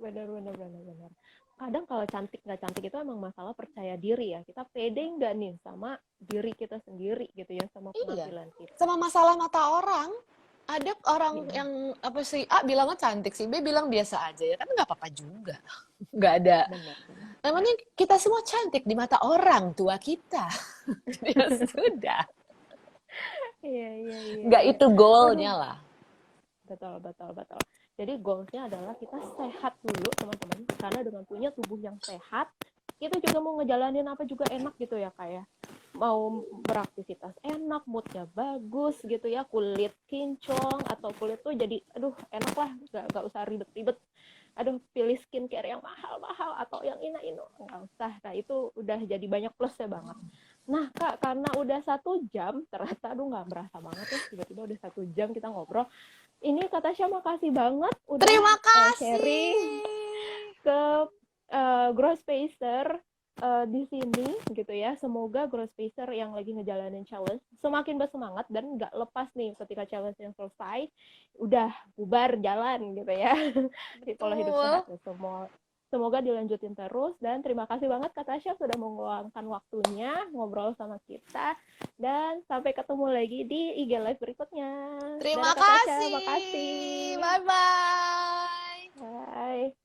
Speaker 1: Benar, benar, benar, benar. Kadang kalau cantik nggak cantik itu emang masalah percaya diri ya. Kita pede nggak nih sama diri kita sendiri gitu ya, sama
Speaker 2: Iya.
Speaker 1: penampilan kita.
Speaker 2: Sama masalah mata orang, ada orang
Speaker 1: Iya,
Speaker 2: yang apa sih A bilangnya cantik sih B bilang biasa aja ya kan nggak apa-apa juga nggak ada
Speaker 1: benar, benar.
Speaker 2: namanya kita semua cantik di mata orang tua kita ya sudah
Speaker 1: Iya, iya, iya,
Speaker 2: nggak
Speaker 1: iya.
Speaker 2: itu
Speaker 1: Waduh,
Speaker 2: goalnya lah.
Speaker 1: betul, betul, betul. Jadi goalsnya adalah kita sehat dulu teman-teman. Karena dengan punya tubuh yang sehat, kita juga mau ngejalanin apa juga enak gitu ya kayak mau beraktivitas enak, moodnya bagus gitu ya, kulit kinclong atau kulit tuh jadi aduh enak lah, gak usah ribet-ribet. Aduh pilih skincare yang mahal-mahal atau yang ino nggak usah. Nah itu udah jadi banyak plusnya banget. Nah kak, karena udah 1 jam ternyata aduh nggak berasa banget ya tiba-tiba udah 1 jam kita ngobrol. Ini Kak Tasya makasih banget udah
Speaker 2: Terima
Speaker 1: sharing
Speaker 2: kasih.
Speaker 1: ke Growth Spacer di sini gitu ya. Semoga Growth Spacer yang lagi ngejalanin challenge semakin bersemangat dan nggak lepas nih ketika challenge yang selesai udah bubar jalan gitu ya. Di pola hidup sehat
Speaker 2: Betul.
Speaker 1: ya semua. Semoga dilanjutin terus dan terima kasih banget Kak Tasya sudah meluangkan waktunya ngobrol sama kita dan sampai ketemu lagi di IG Live berikutnya.
Speaker 2: Terima
Speaker 1: Dadah Kak Tasya,
Speaker 2: kasih.
Speaker 1: makasih.
Speaker 2: Bye-bye.
Speaker 1: Bye.